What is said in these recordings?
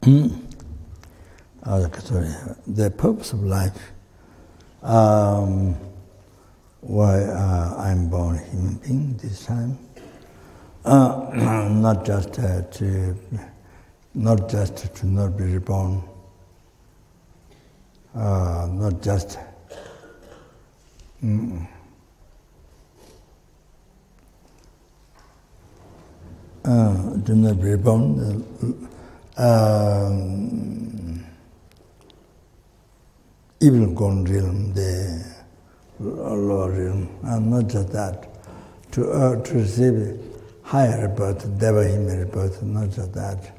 Sorry. The purpose of life, why I'm born human being this time, not just to not be reborn, not just to not be reborn. Evil gone realm, the lower realm, and not just that, to receive higher rebirth, Deva human rebirth, not just that.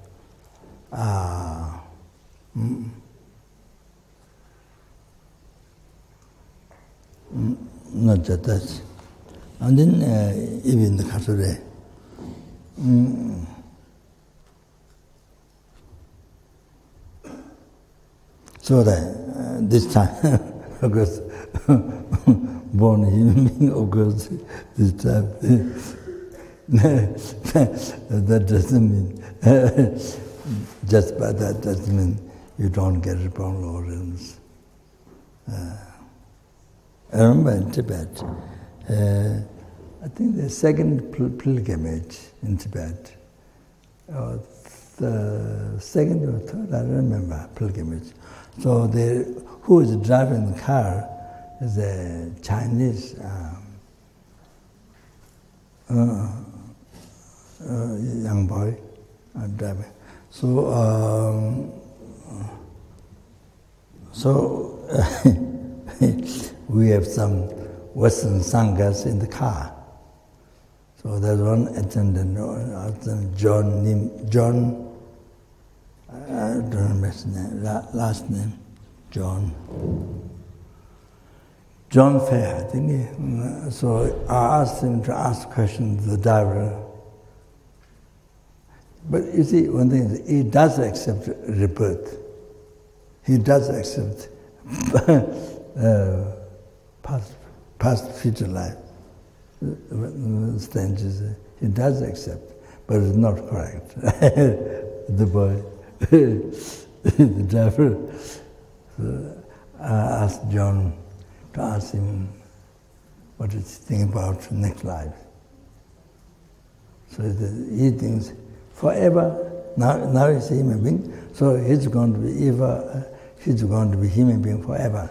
Not just that. And then even the Kasure. So that this time, of course, born human being, of course, this time, that doesn't mean, just by that doesn't mean you don't get reborn lower realms. I remember in Tibet, I think the second pilgrimage in Tibet, or the second or third, I don't remember, pilgrimage. So who is driving the car is a Chinese young boy driving. So we have some Western sanghas in the car. So there's one attendant, John. I don't remember his name, last name, John Fair, I think. So I asked him to ask questions to the driver. But you see, one thing is, he does accept rebirth. He does accept past future life. Strangers, he does accept, but it's not correct. The boy. The driver. So I asked John to ask him what he thinks about next life. So he thinks forever. Now he's a human being, so he's going to be human being forever.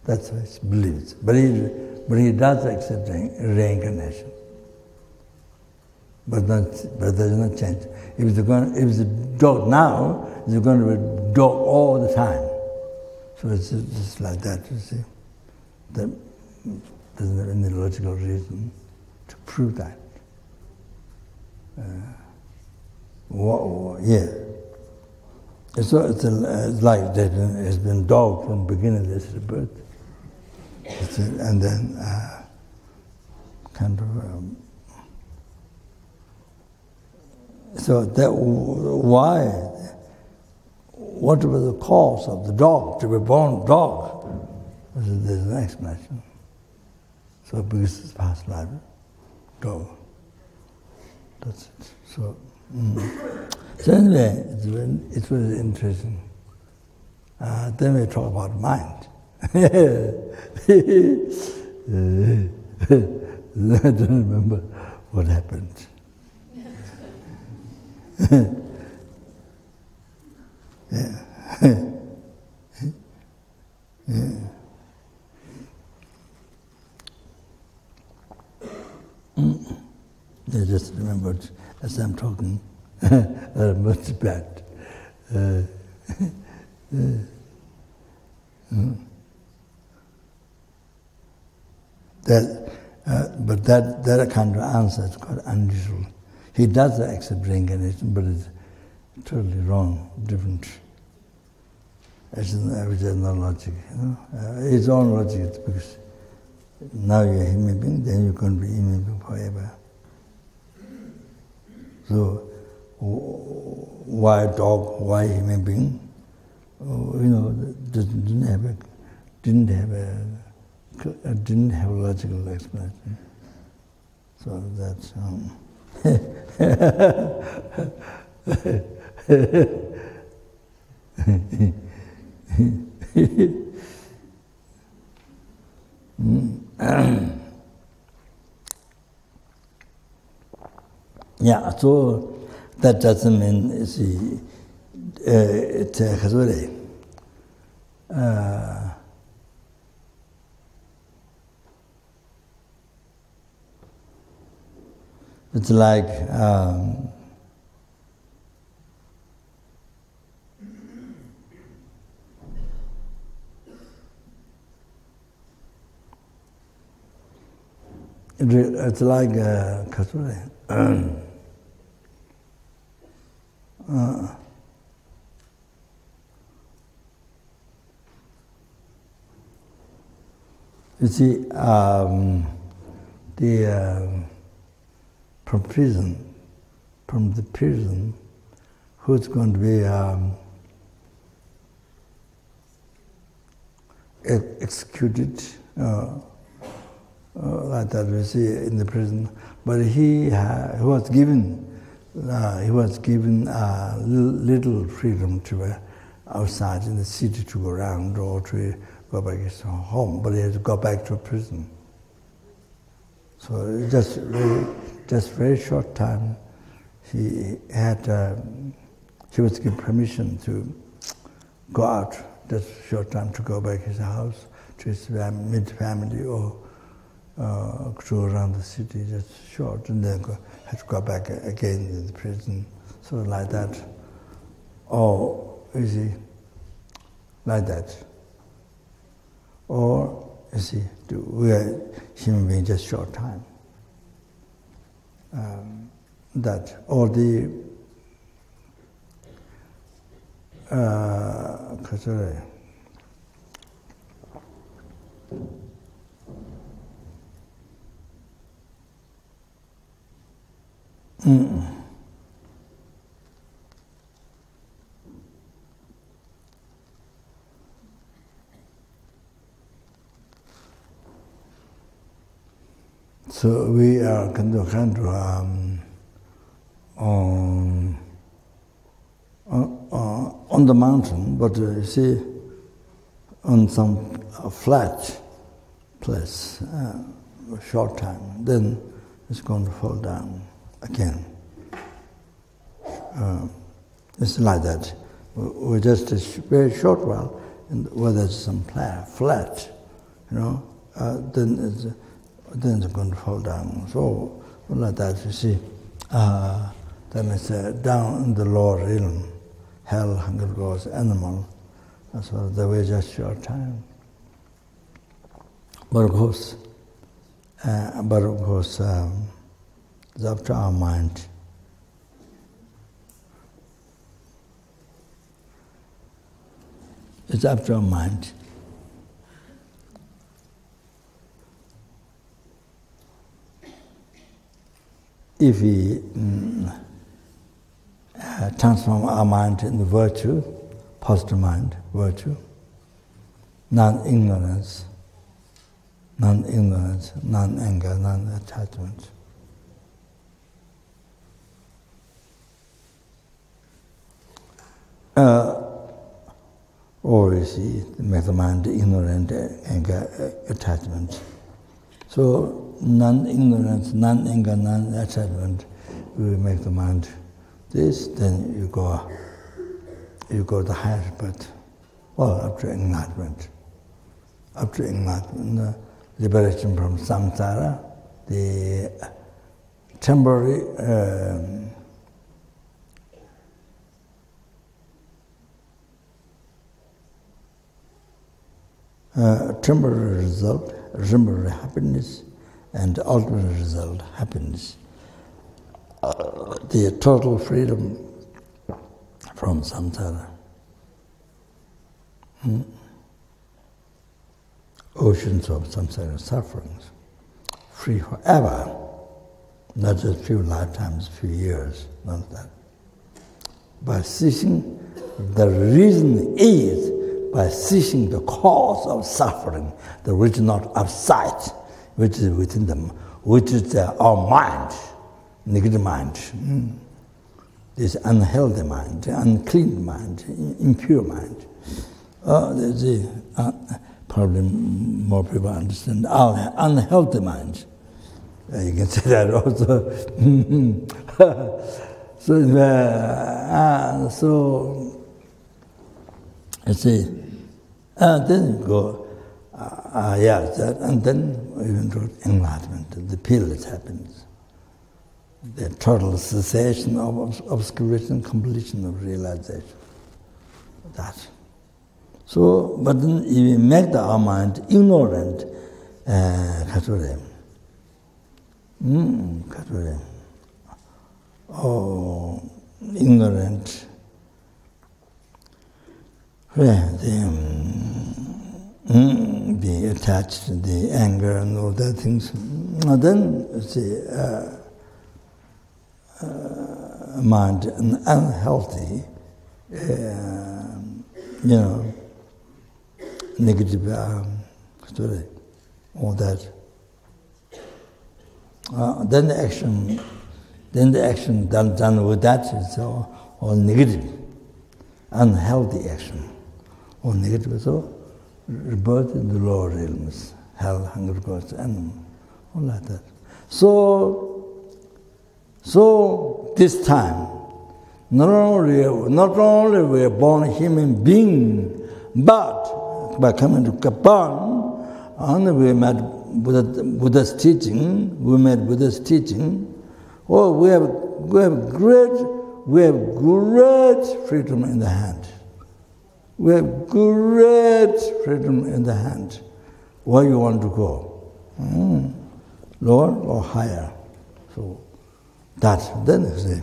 That's what he believes. But he does accept reincarnation. But there's no change. If it's a dog now, it's going to be a dog all the time. So it's just like that, you see. There doesn't have any logical reason to prove that. Yeah. So it's like that it's been dog from beginning of this rebirth. And then kind of... So that why? What was the cause of the dog to be born dog? There's an explanation. So because it's past life, dog. That's it. So anyway, it's very interesting. Then we talk about mind. I don't remember what happened. Yeah. I just remembered as I'm talking, much bad. But that kind of answer is quite unusual. He does accept reincarnation, but it's totally wrong, different. Which is no logic. His own logic is because now you're a human being, then you're going to be a human being forever. So why dog? Why human being? Didn't have a logical explanation. So that's Yeah, so that doesn't mean, see, it's it's like it's like you see, from the prison, who's going to be executed, like that we see in the prison. But he was given little freedom to outside in the city to go around or to go back to his home, but he had to go back to prison. So just very short time, he was given permission to go out. Just short time to go back to his house, to his family, or go around the city. Just short, and then had to go back again to the prison. So like that, or easy, like that. Or, you see, we are human beings just short time. That, or the so we are kind of on the mountain, but you see, on some flat place, a short time, then it's going to fall down again. It's like that. We just a very short while, where there's some flat, then it's going to fall down. So like that, you see, that means down in the lower realm, hell, hunger, goes animal. So they were just short time. But of course, it's up to our mind. It's up to our mind. If we transform our mind into virtue, positive mind, virtue, non-ignorance, non-anger, non-attachment. Or you see, make the mind ignorant, anger, attachment. So non-ignorance, non-anger, non-attachment, will make the mind this, then you go the highest path, up to enlightenment. Up to enlightenment, the liberation from samsara, the temporary result, temporary happiness, and ultimate result, happiness. The total freedom from samsara. Oceans of samsara sufferings, free forever, not just few lifetimes, few years, none of that. By ceasing, the reason is by ceasing the cause of suffering, the which is not outside, which is within them, which is our mind, negative mind. this unhealthy mind, unclean mind, impure mind. Probably more people understand our unhealthy mind. You can say that also. So you see, then you go, and then even to enlightenment, the peerless happiness, the total cessation of obscuration, completion of realization. That. So, but then if we make our mind ignorant, ignorant, the attached, the anger and all that things. And then see, mind unhealthy, negative story, all that. Then the action done with that is all negative, unhealthy action, all negative. So rebirth in the lower realms, hell, hunger, thirst, animal, all like that. So this time, not only we are born human being, but by coming to Kopan, and we met Buddha's teaching. Oh, we have great freedom in the hand. We have great freedom in the hand. Where you want to go, lower or higher? So that then you see,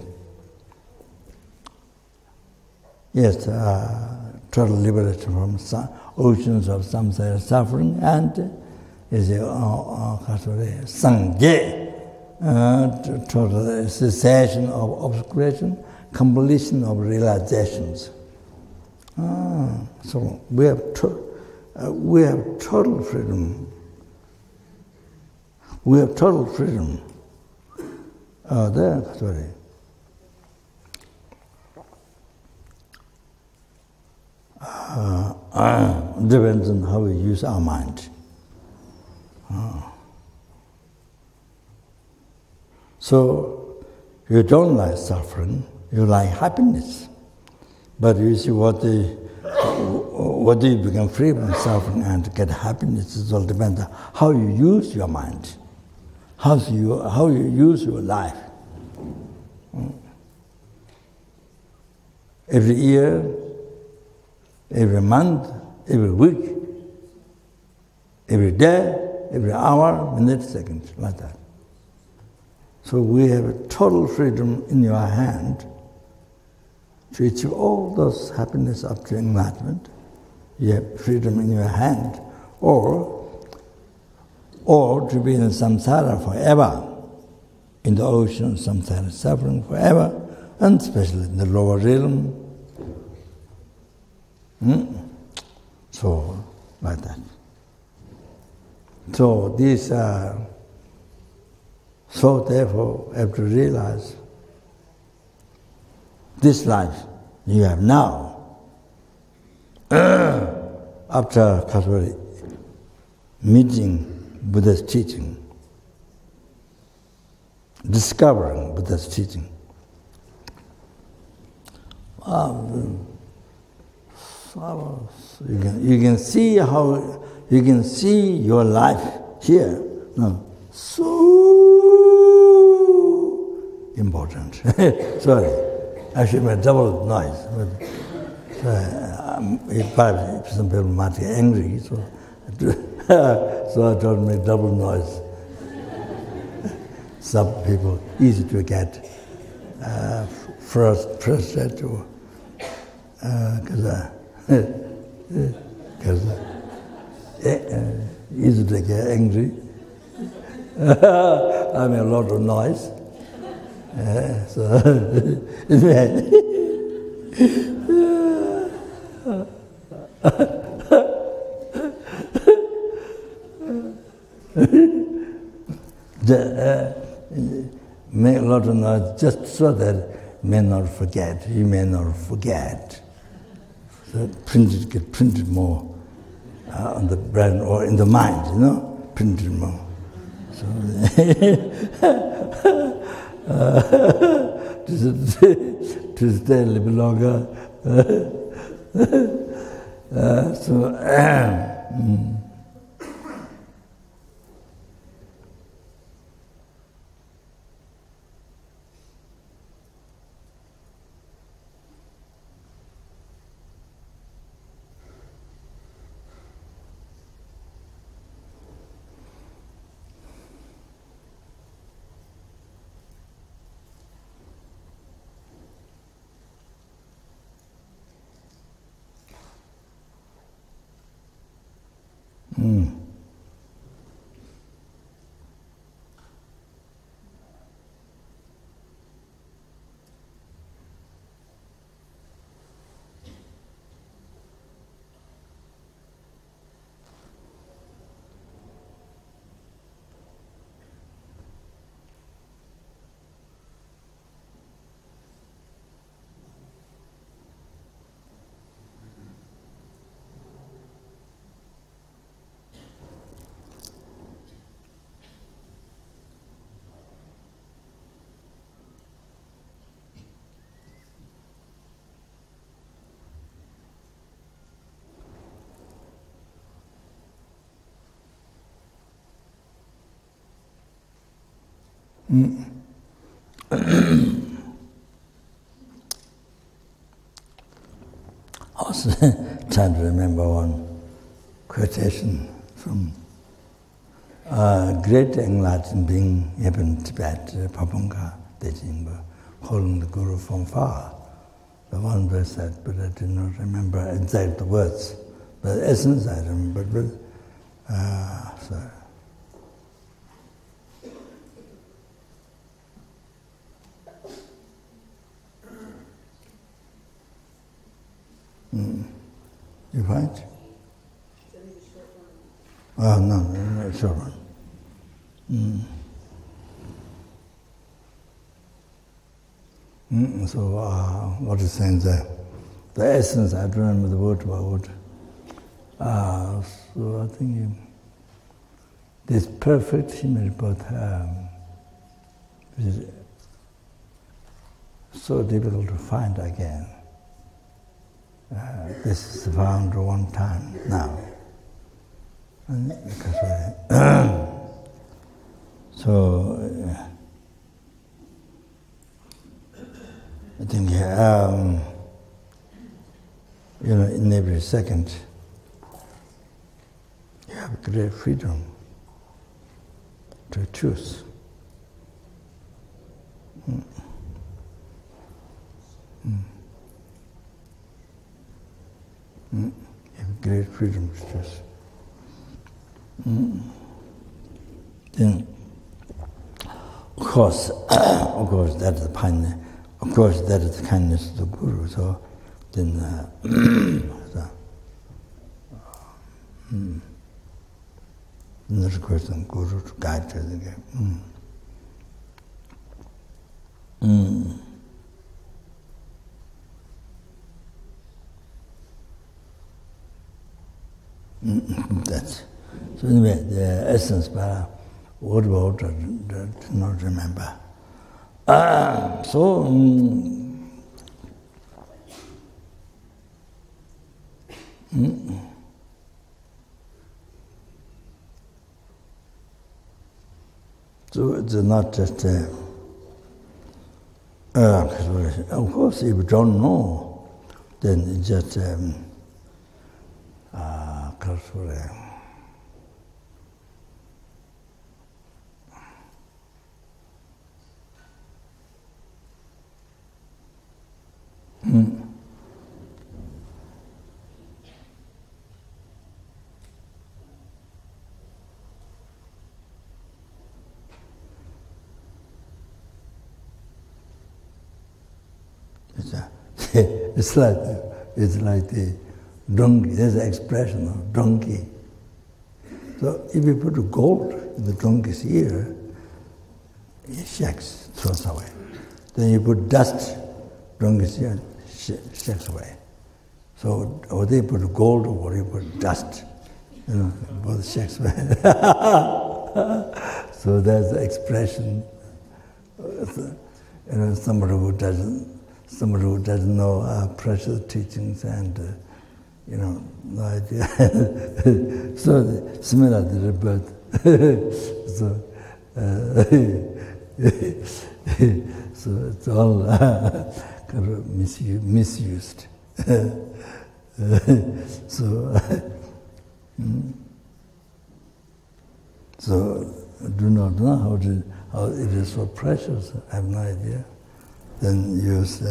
yes, total liberation from oceans of samsaric suffering, and is a sanggye, total cessation of obscuration, completion of realizations. So we have total freedom. We have total freedom. Depends on how we use our mind. So you don't like suffering, you like happiness. But you see what do you become free from suffering and get happiness? It all depends on how you use your mind, how you use your life. Every year, every month, every week, every day, every hour, minute, second, like that. So we have a total freedom in your hand to achieve all those happiness up to enlightenment. You have freedom in your hand, or to be in samsara forever, in the ocean of samsara suffering forever, and especially in the lower realm. So, like that. So these so therefore have to realize this life you have now, after meeting Buddha's teaching, discovering Buddha's teaching. You can see how you can see your life here. No, so important. Sorry, I should make double noise. But some people might get angry, so I don't make double noise. Some people easy to get frustrated because easy to get angry. I make a lot of noise. Make a lot of noise just so that may not forget, you may not forget. So get printed more on the brain or in the mind, printed more. So to stay a little longer. Also trying to remember one quotation from great enlightened being in Tibet, Papunga Dejingba, holding the Guru from far. The one verse said, but I do not remember exact the words, but the essence I remember. So. You find? Oh, no, short one. So, what is saying there? The essence, I don't remember the word by word. So, I think this perfect image, but is so difficult to find again. This is found one time now. So I think in every second you have great freedom to choose. You have great freedom to choose. Then, of course, that is the kindness. Of course, that is the kindness of the Guru. So, then, there's a question, Guru to guide us again. That's so. Anyway, the essence, but word I do not remember. So it's not just. Of course, if you don't know, then it's just. It's like the donkey. There's an expression of donkey. So if you put gold in the donkey's ear, it shakes, throws away. Then you put dust Rungis shakes away. So or they put gold or they put dust, both shakes away. So there's the expression. Somebody who doesn't know precious teachings and no idea. So similar to the birth. So it's all kind of misused. So I do not know how it is so precious. I have no idea. Then use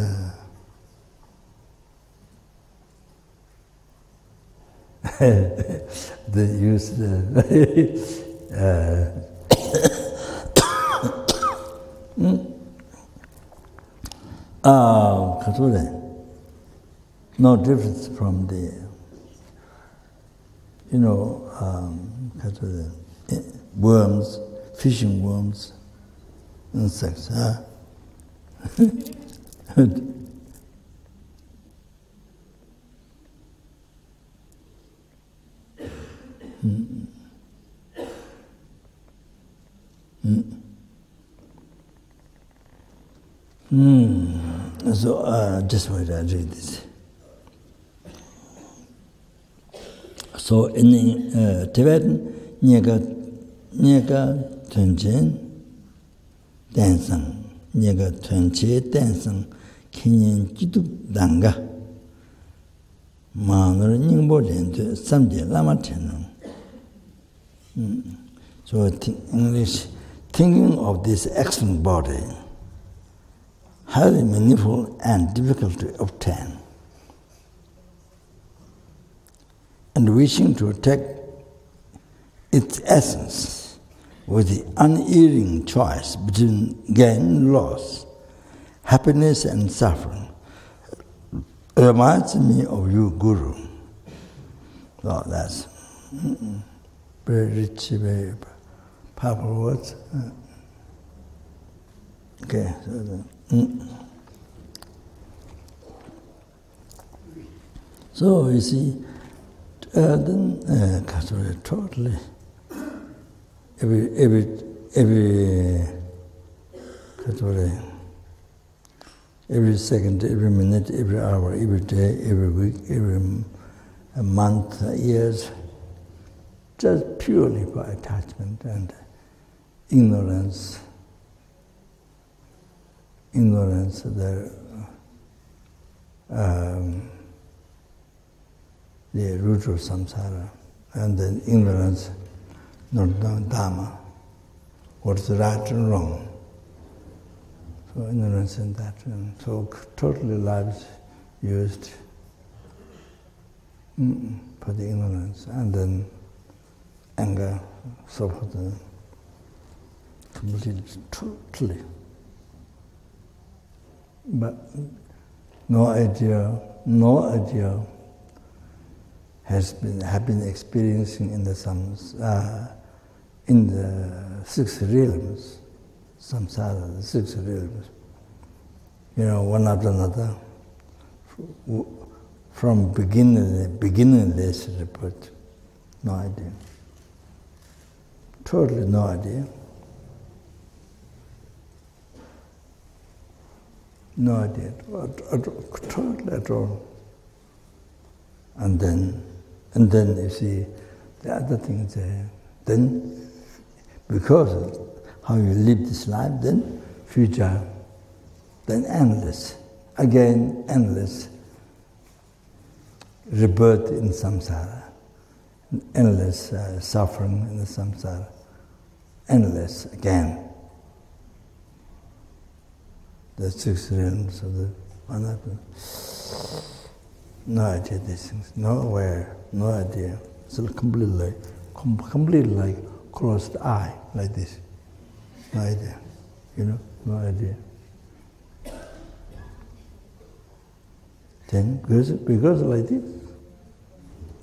no difference from the worms, fishing worms, insects. So just wait, I read this. So in Tibetan, Nyega Tunchen Dansang, Nyega Tunche Dansang, Kenyan Jidu Danga, Manor Ningbo Lente, Samgye Lama Tenung. So English, thinking of this excellent body, highly meaningful and difficult to obtain, and wishing to take its essence with the unerring choice between gain and loss, happiness and suffering, reminds me of you, Guru. Oh, that's very rich, very powerful words. Okay, so you see, then totally every second, every minute, every hour, every day, every week, every month, years, just purely by attachment and ignorance. Ignorance, the root of samsara, and then ignorance, not knowing Dharma, what's right and wrong. So ignorance in that, and so totally lives used for the ignorance, and then anger, so forth, completely, totally. But no idea have been experiencing in the six realms, samsara, the six realms. One after another, from beginningless report, no idea. Totally no idea. No idea, totally at all. And then you see the other things there. Then, because of how you live this life, then future, then endless. Again, endless. Rebirth in samsara. Endless suffering in the samsara. Endless again. The six realms of the Anatma. No idea these things, no aware, no idea. So completely like closed eye, like this. No idea, no idea. Then, because like this,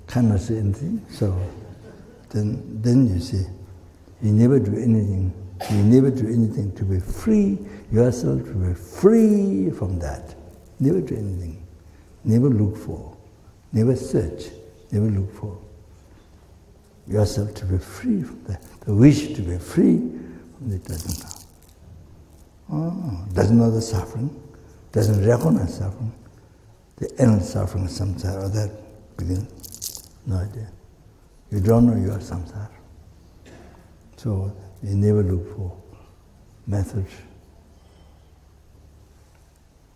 cannot see anything, so then you see, you never do anything. You never do anything to be free yourself, to be free from that. Never do anything. Never look for. Never search. Never look for. Yourself to be free from that. The wish to be free from it doesn't come. Doesn't know the suffering, doesn't recognize suffering. The endless suffering of samsara, that begins. No idea. You don't know you are samsara. So you never look for methods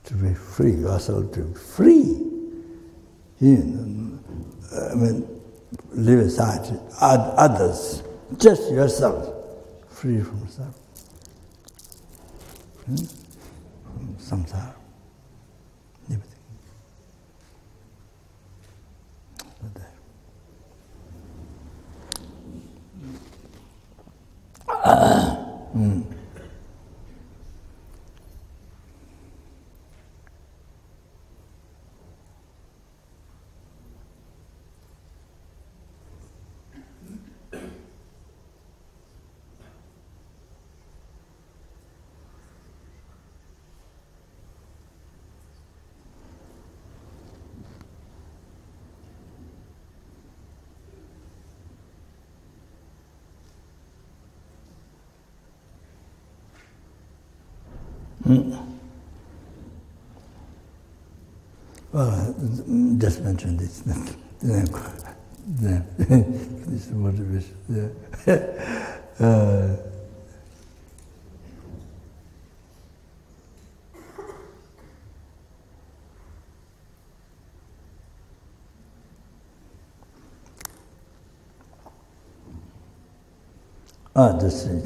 to be free, yourself to be free. Leave aside others, just yourself, free from suffering. From samsara, everything. Like that. Well, just mention this. This is motivation. Just see.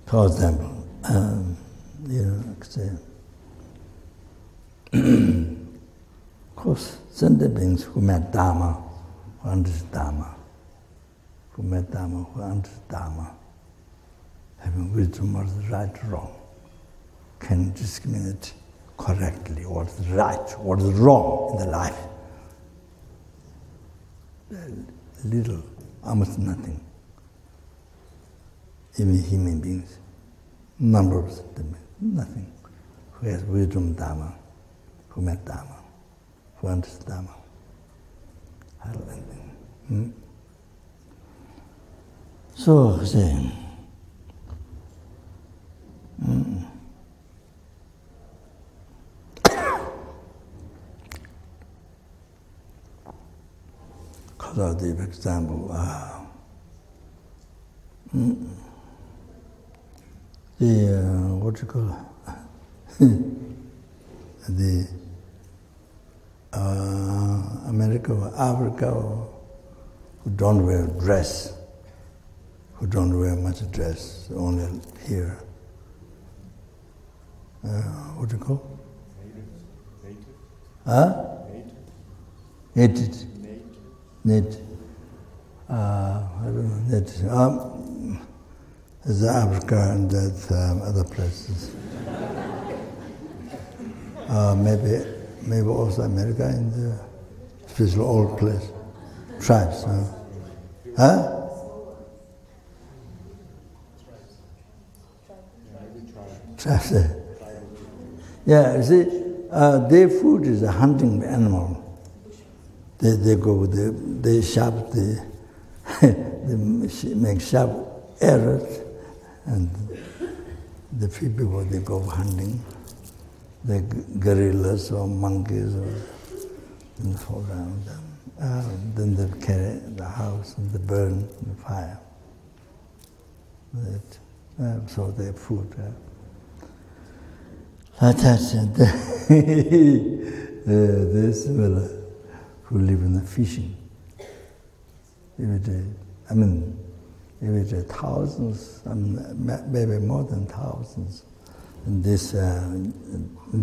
For example, say, of course, sentient beings who met Dharma, who understood Dharma, having wisdom what is right or wrong, can discriminate correctly what is right, what is wrong in the life. Little, almost nothing. Even human beings, numbers, nothing. Who has wisdom Dharma, who met Dharma, who understood Dharma. So, saying, because of the example, what you call the America or Africa who don't wear dress, who don't wear much dress, only here. What do you call? Native. Huh? Native. Native. I don't know, native. There's Africa and there's other places. Maybe also America in the special old place. Tribes, huh? Tribes. Yeah, you see, their food is a hunting animal. They go, they sharp, they make sharp arrows, and the people, they go hunting, the gorillas or monkeys, and fall around them. Then they carry the house and they burn the fire. So their food. They're similar who live in the fishing. Every day thousands, maybe more than thousands. And this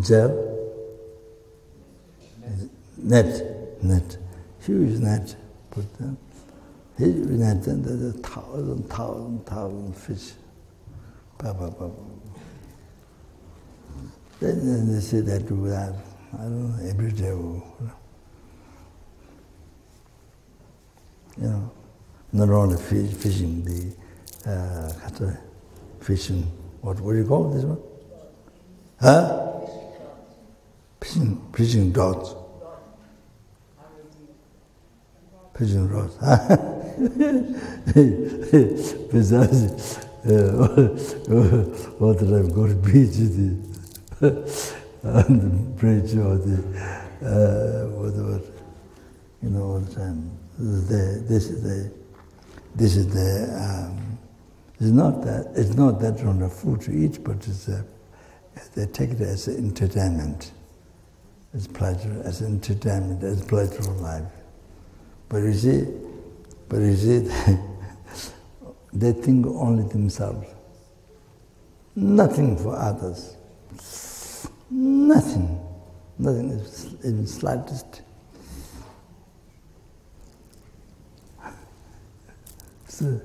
gel, net, huge net, put them. Huge net, and there's a thousand fish. Then they say they do that, I don't know, every day. Not only fishing, fishing, what do you call this one? Huh? Fishing dogs. Fishing rods. Besides, what I've got to beach on the bridge or the whatever, all the time. It's not that on the food to eat, but they take it as entertainment, as pleasure, as entertainment, as pleasure of life. But you see, they think only themselves, nothing for others, nothing even slightest. So,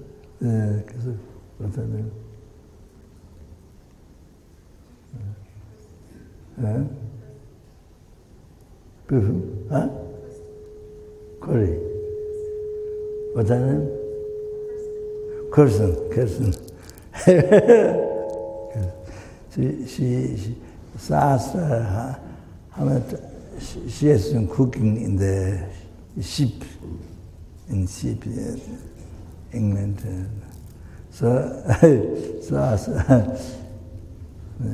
what's that name? Perfume? Huh? Curry. What's that name? Kirsten. She asked her how much she has been cooking in the ship, England. So asked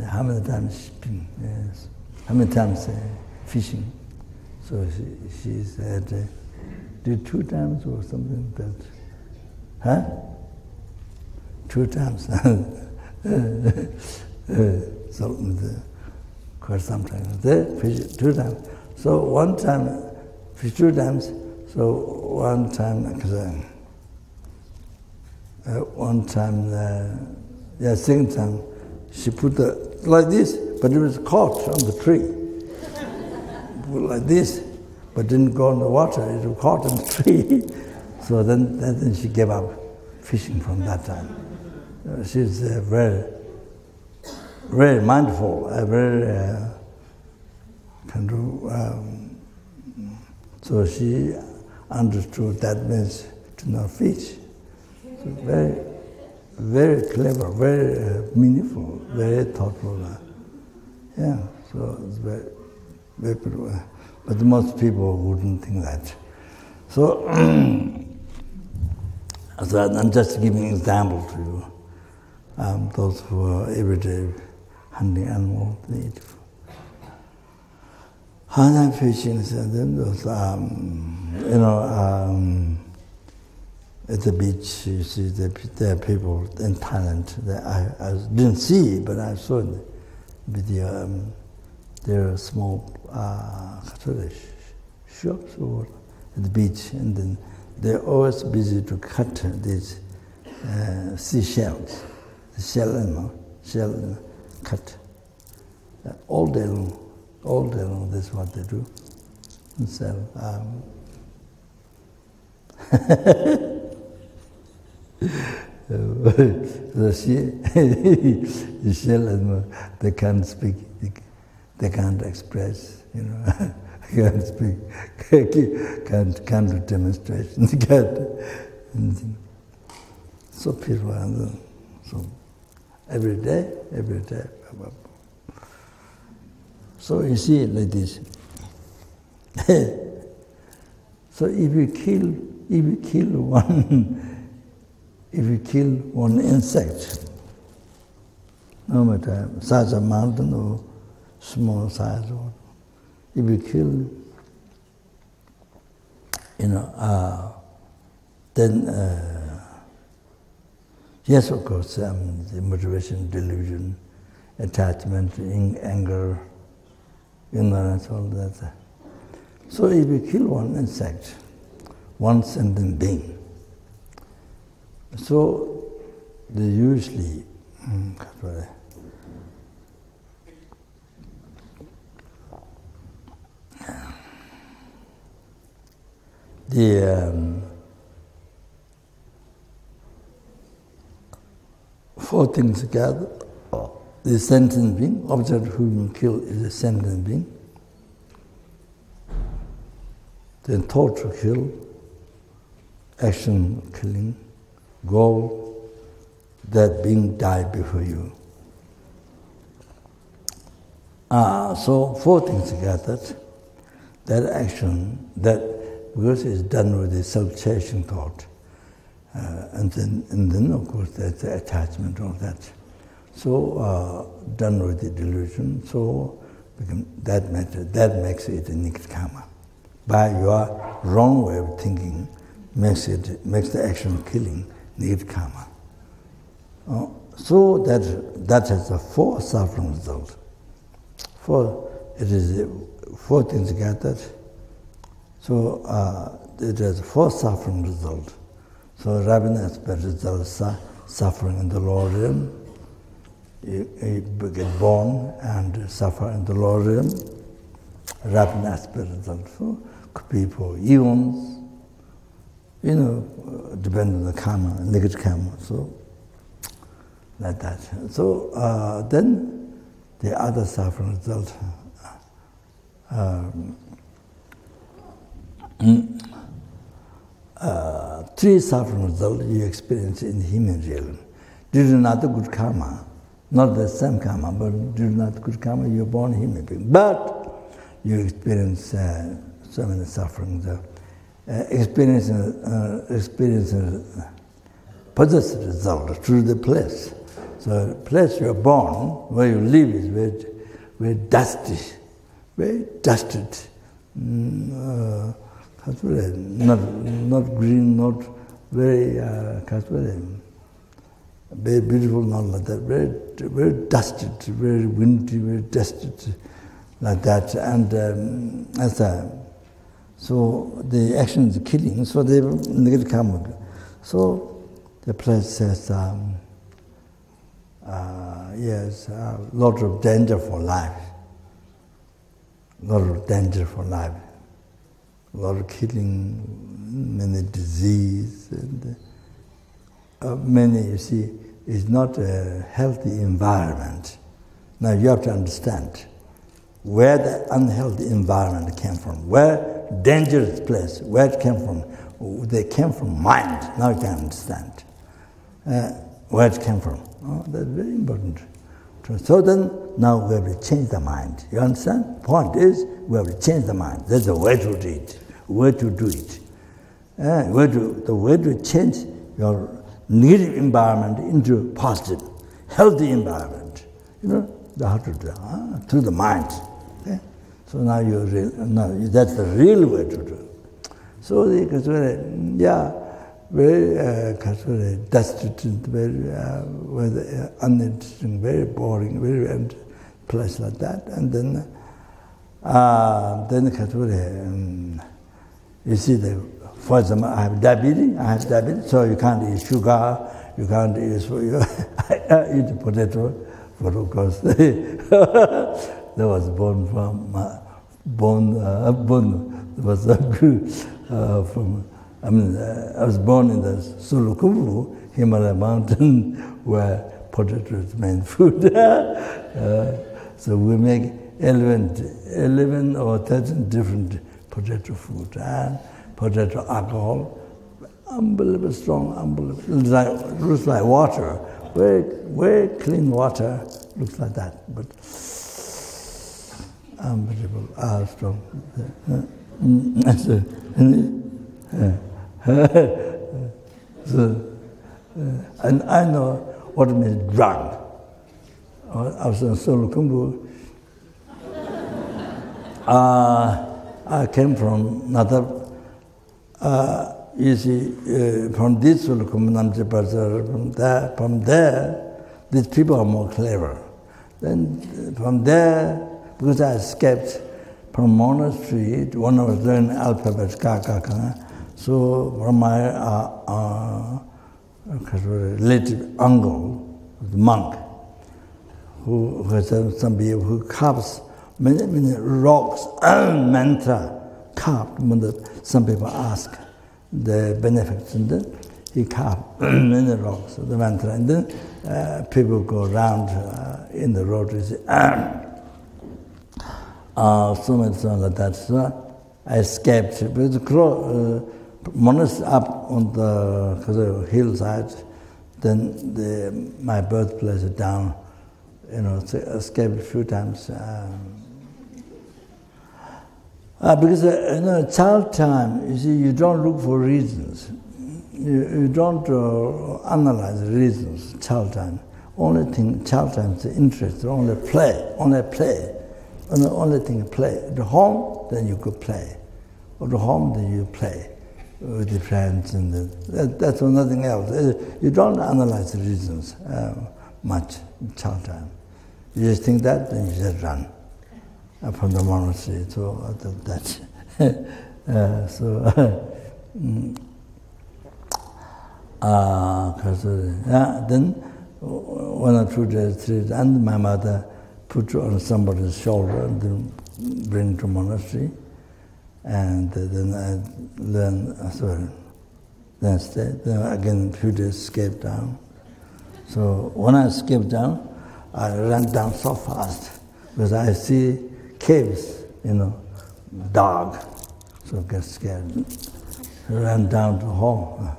how many times shipping, yes. How many times fishing. So she said, did 2 times or something like that. Huh? 2 times. Sometimes they fish 2 times. So 1 time, fish 2 times. So 1 time, second time, she put like this, but it was caught on the tree. Put like this, but didn't go in the water. It was caught in the tree. So then she gave up fishing from that time. She's very, very mindful, very so she understood that means to not fish. So very, very clever, very meaningful, very thoughtful. So it's very, very good. But most people wouldn't think that. So, so I'm just giving an example to you. Those who are everyday hunting animals, they eat. Hunting, fishing, and then those, at the beach, you see there are people in Thailand that I didn't see, but I saw in the video. There are small shops at the beach, and then they're always busy to cut these seashells, the shell cut. All day long, that's what they do. And sell. The shell, they can't speak, they can't express, can't speak, can't do demonstrations, can't anything. So people are so every day. So you see it like this. So if you kill one insect, no matter size of mountain or small size, or if you kill, then yes, of course, the motivation, delusion, attachment, anger, ignorance, all that. So if you kill one insect, one sentient being, so they usually the 4 things together, the sentient being, object who you kill is a sentient being. Then thought to kill, action killing, goal, that being died before you. So four things together. That action, that because it's done with the self-chasing thought, and then of course there's the attachment of that. So done with the delusion. So that makes it a negative karma. By your wrong way of thinking, makes the action killing negative karma. So that has a four suffering result. It is four things together. So it has four suffering result. So Rabin aspect results suffering in the lower realm. You get born and suffer in the lower realm. Rabin aspect result. So could be for eons. Depend on the karma, negative karma. So like that. So then the other suffering result. Three suffering results you experience in the human realm. Due to not the good karma, not the same karma, but due to not the good karma, you're born a human being. But you experience so many sufferings. Experiencing possessive result through the place. So the place you're born, where you live is very dusty, very dusted. Not green, not very very beautiful, not like that. Very dusted, very windy, very dusted, like that. And so the action is killing. So they negative karma. So the place says, yes, a lot of danger for life. A lot of danger for life. A lot of killing, many disease, and many, you see, is not a healthy environment. Now you have to understand where the unhealthy environment came from, where dangerous place, where it came from. They came from mind. Now you can understand where it came from. That's very important. So then, now we have to change the mind. You understand? Point is, we have to change the mind. That's the way to do it. Way to do it. The way to change your negative environment into positive, healthy environment. How to do it, through the mind. Okay? So now that's the real way to do it. So very dusted, very uninteresting, very boring, very empty place like that. And then you see, for example, I have diabetes, so you can't eat sugar, you can't eat, I eat potato, but of course, that was born from, I was born in the Sulukumbu, Himalaya mountain, where potato is main food. So we make 11 or 13 different potato food and potato alcohol, unbelievable strong, unbelievable. Looks like water, very clean water, looks like that, but unbelievable, strong. And I know what it means drunk. I was in Sulukumbu. I came from another, you see, from this Sulukumbu, from there, these people are more clever. Then from there, because I escaped from monastery, when I was learning alphabet, so from my relative uncle, the monk, who has some people who carves many rocks, mantra carved. Some people ask the benefits, and then he carved many rocks, the mantra, and then people go around in the road, you see, so much like that. So I escaped. But the monastery up on the hillside, then my birthplace is down. So I escaped a few times. Because child time, you see, you don't look for reasons. You don't analyze reasons, child time. Only thing, child time is interest, only play. Only thing, play. At home, then you could play. At home, then you play with the friends. That's nothing else. You don't analyze the reasons much in child time. You just think that, then you just run from the monastery. So that's then 1 or 2 days, 3 days, and my mother put on somebody's shoulder and then bring to monastery. And then I learned, then stayed. Then again, a few days, escaped down. So when I escaped down, I ran down so fast because I see caves, dark. So I get scared. I ran down to home.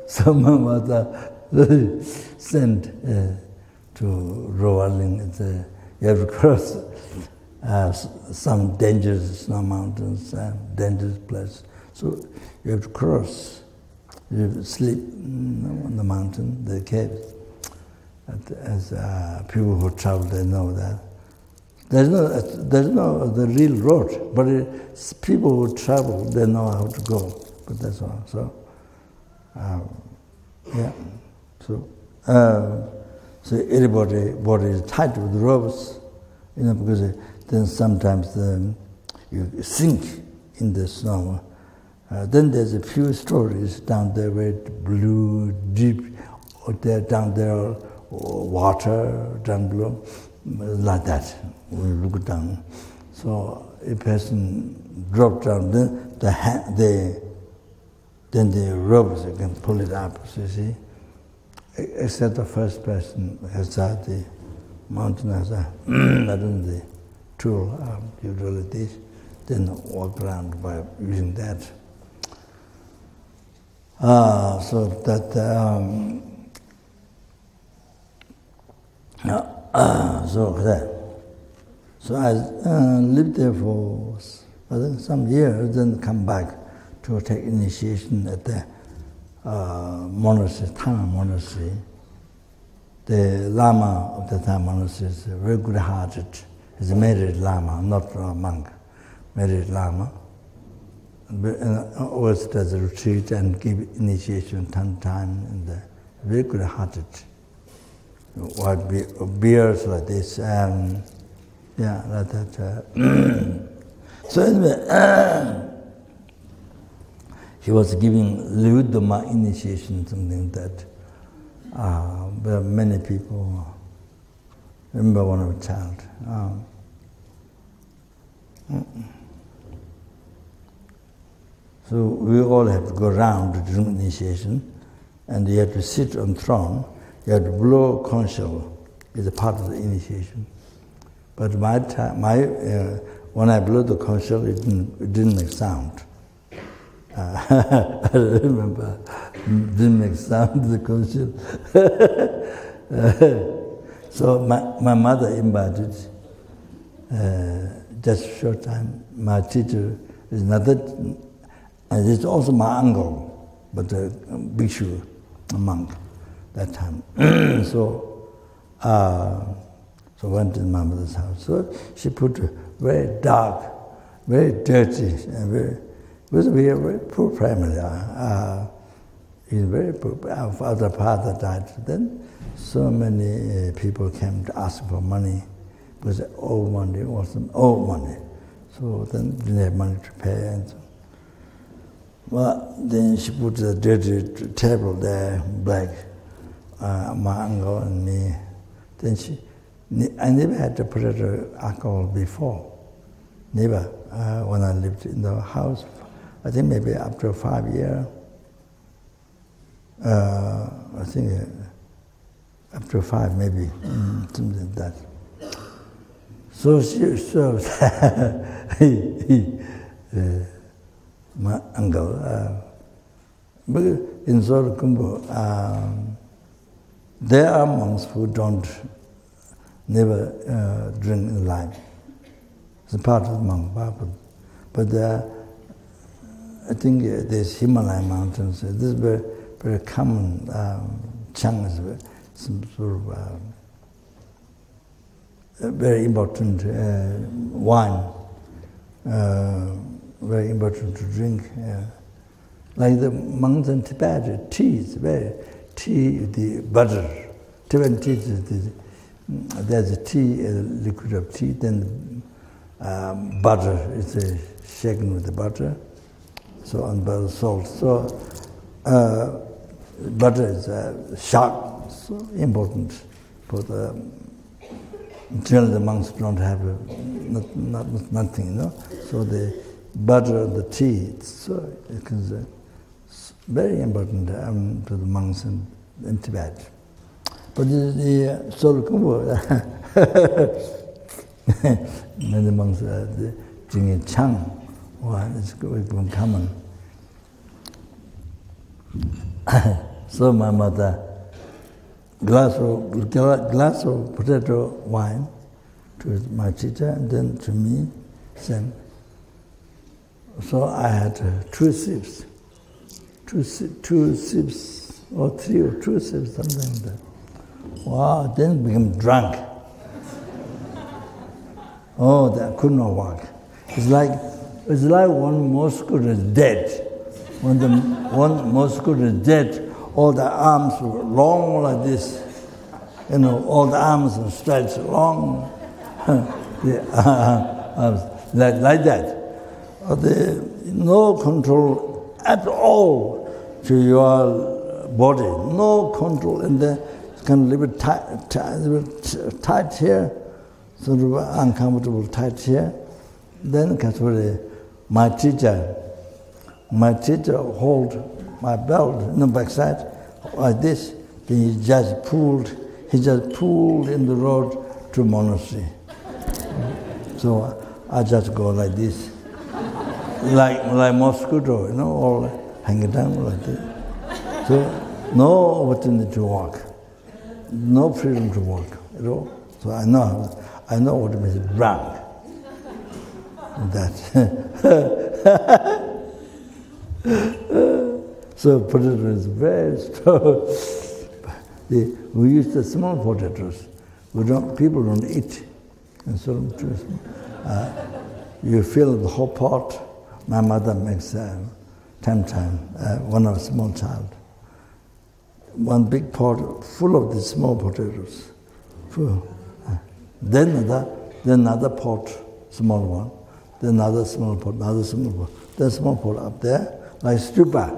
So my mother sent to Rowaling. You have to cross some dangerous snow mountains, dangerous place. So you have to cross. You have to sleep on the mountain, the caves. As people who travel, they know that. There's no the real road, but people who travel, they know how to go. But that's all. So, yeah. So everybody body is tied with ropes, because then sometimes you sink in the snow. Then there's a few stories down there where it's blue, deep, or there down there, water down below, like that. We look down. So a person dropped down, then the ropes, you can pull it up, so you see. Except the first person has the mountain has the tool, you do like this, then walk around by using that. So that so I lived there for I think some years, then come back to take initiation at the monastery, Tana monastery. The Lama of the Tana monastery is very good-hearted. He's a married Lama, not a monk, married Lama. Always does a retreat and give initiation time, and very good-hearted. White beards like this, yeah, like that. So anyway, he was giving Lyudama initiation, something that where many people remember when I was a child. So we all have to go around to do initiation, and you have to sit on throne. You have to blow conch shell is a part of the initiation. But when I blew the conch shell, it didn't make sound. I remember, didn't make sound, the conch shell. So my mother invited, just a short time, my teacher is another, and it's also my uncle, but a bhikshu, a monk, that time. So went to my mother's house. So she put very dark, very dirty, and we were a very poor family. Very poor. Our father died. Then so many people came to ask for money, because old money wasn't old money. So then didn't have money to pay. And so, well, then she put the dirty table there, black, my uncle and me. Then I never had to put alcohol before. Never. When I lived in the house, I think maybe after 5 years. I think up to 5 maybe, something like that. So she serves my uncle. But in Zorakumbo, there are monks who never drink in life. It's a part of the monk Bible. But I think there's Himalayan mountains. This is very, very common. Chang is some sort of very important wine, very important to drink. Like the monks in Tibet, tea is the butter. Tibetan tea there's a tea, a liquid of tea, then butter is shaken with the butter, so on butter salt. So butter is sharp, so important for the. Generally, the monks don't have nothing, So the butter of the tea, so it is very important to the monks in Tibet. But the Zorakumbo, many monks drinking Chang, it's very common. So my mother, glass of potato wine to my teacher, and then to me, same. So I had 2 sips, or 3 or 2 sips, something like that. Wow, then became drunk. Oh, that could not walk. It's like one mosquito is dead. When the one mosquito is dead, all the arms were long like this. All the arms are stretched long. The arms, like that. No control at all to your body. No control. And then it's kind of a little bit tight here, sort of uncomfortable tight here. Then my teacher hold my belt in the backside like this. Then he just pulled in the road to monastery. So I just go like this, like mosquito, all hanging down like this. So no opportunity to walk, no freedom to walk at all. So I know what it means, drunk. That. So potato is very strong. We use the small potatoes. People don't eat. And so you fill the whole pot. My mother makes time when I was a small child. One big pot full of the small potatoes. Full. Then another pot, small one. Then another small pot, Then small pot up there, like stupa.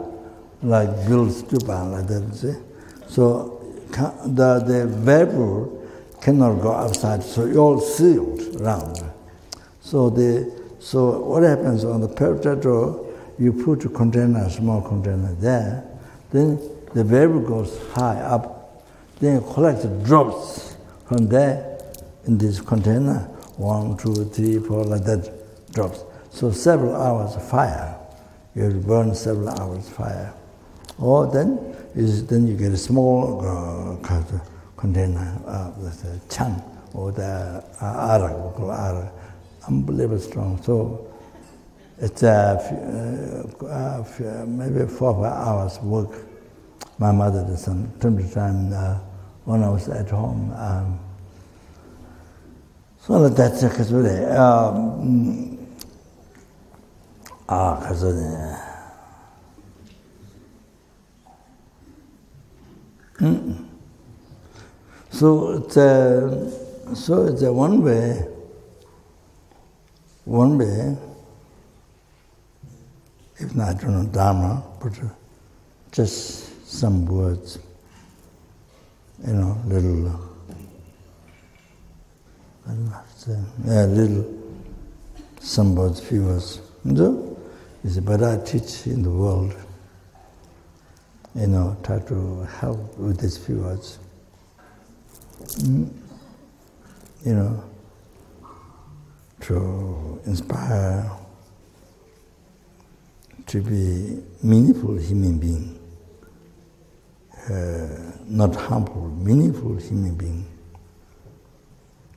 Like build stupa, like that, see? So the vapor cannot go outside, so it's all sealed around. So what happens on the potato, you put a container, small container there, then the vapor goes high up, then you collect drops from there in this container, 1, 2, 3, 4, like that, drops. So several hours of fire. You have to burn several hours of fire. Or then you get a small container of the chang or the arak, we call arak, unbelievably strong. So it's maybe 4 or 5 hours work. My mother did some time to time when I was at home. So that's because So it's a one way, if not, I don't know, Dharma, but just some words, little, I don't know how to say, some words, few words. So, he said, but I teach in the world. try to help with these few words. To inspire to be meaningful human being, not harmful, meaningful human being.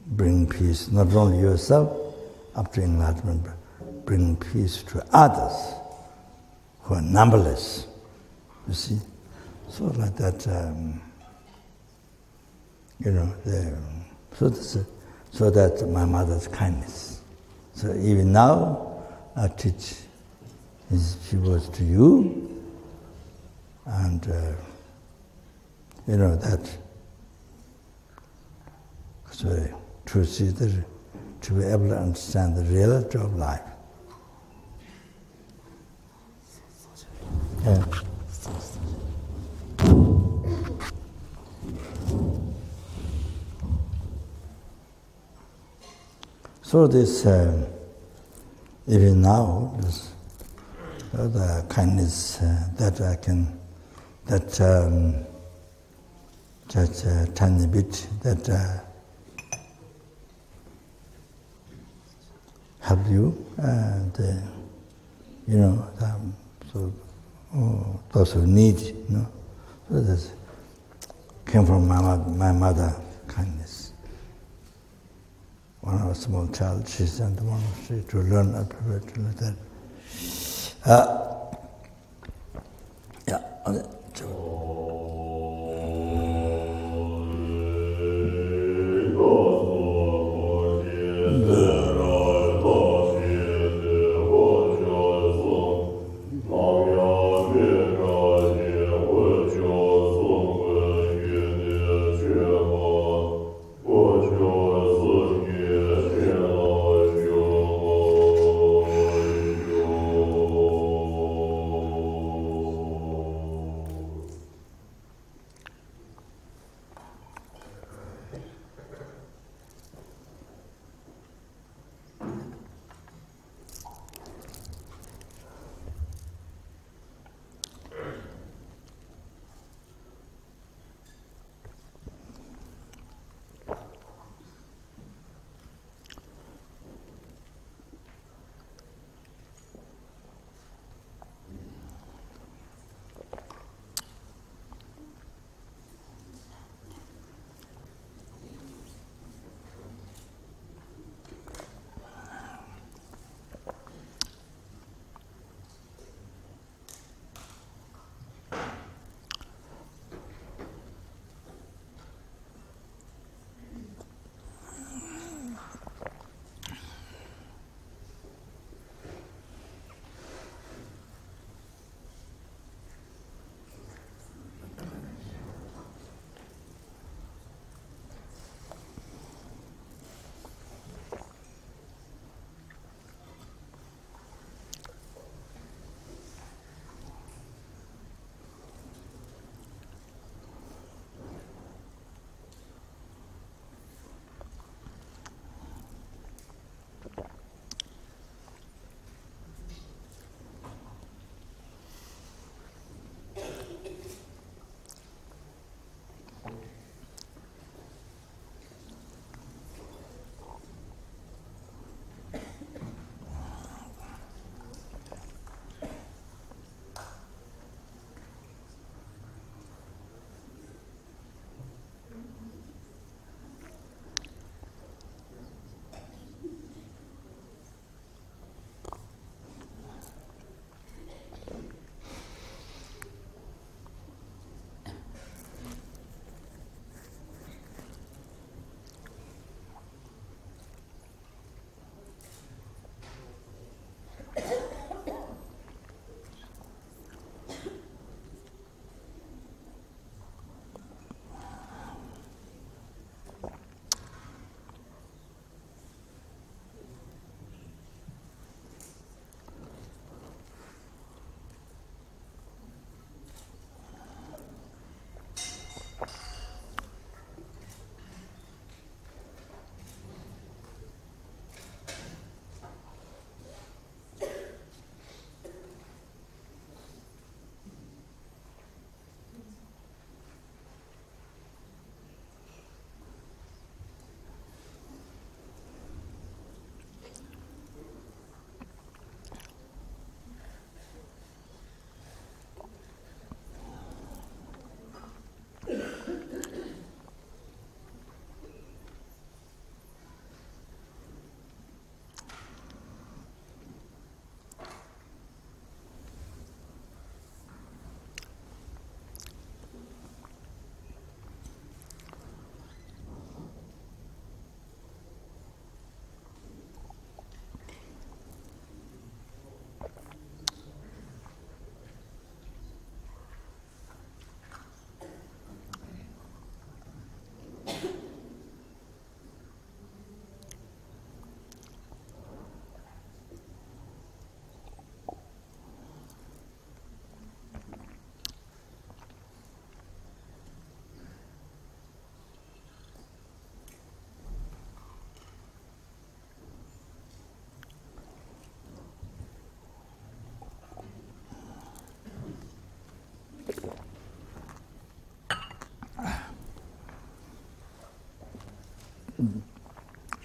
Bring peace not only yourself up to enlightenment, but bring peace to others who are numberless. You see, so like that. So that my mother's kindness. So even now, I teach these few words to you, and that. So to see to be able to understand the reality of life. Yeah. So this, even now, the kindness that I can, that tiny bit that help you, and so those who need, so this came from my mother kindness. When I was a small child, she sent the monastery to learn alphabet like that.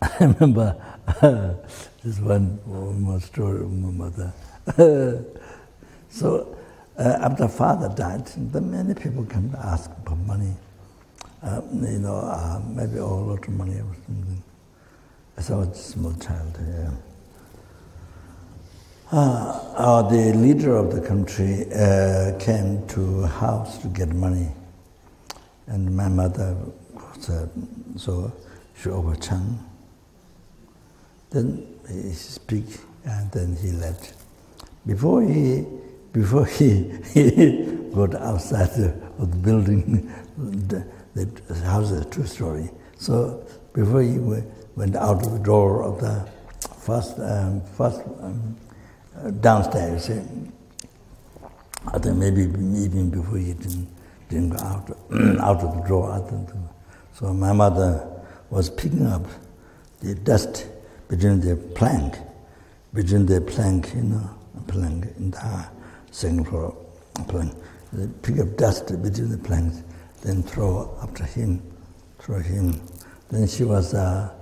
I remember this one more story of my mother. So after father died, then many people came to ask for money. Maybe a lot of money or something. As I was a small child. The leader of the country came to a house to get money, and my mother said, so she overturned. Then he speak, and then he left. Before he got outside of the building, the house is a two-story. So before he went out of the door of the first downstairs, I think maybe even before he didn't go out of the door. So my mother was picking up the dust between the plank, plank in the second floor plank. They pick up dust between the planks, then throw after him. Then she was what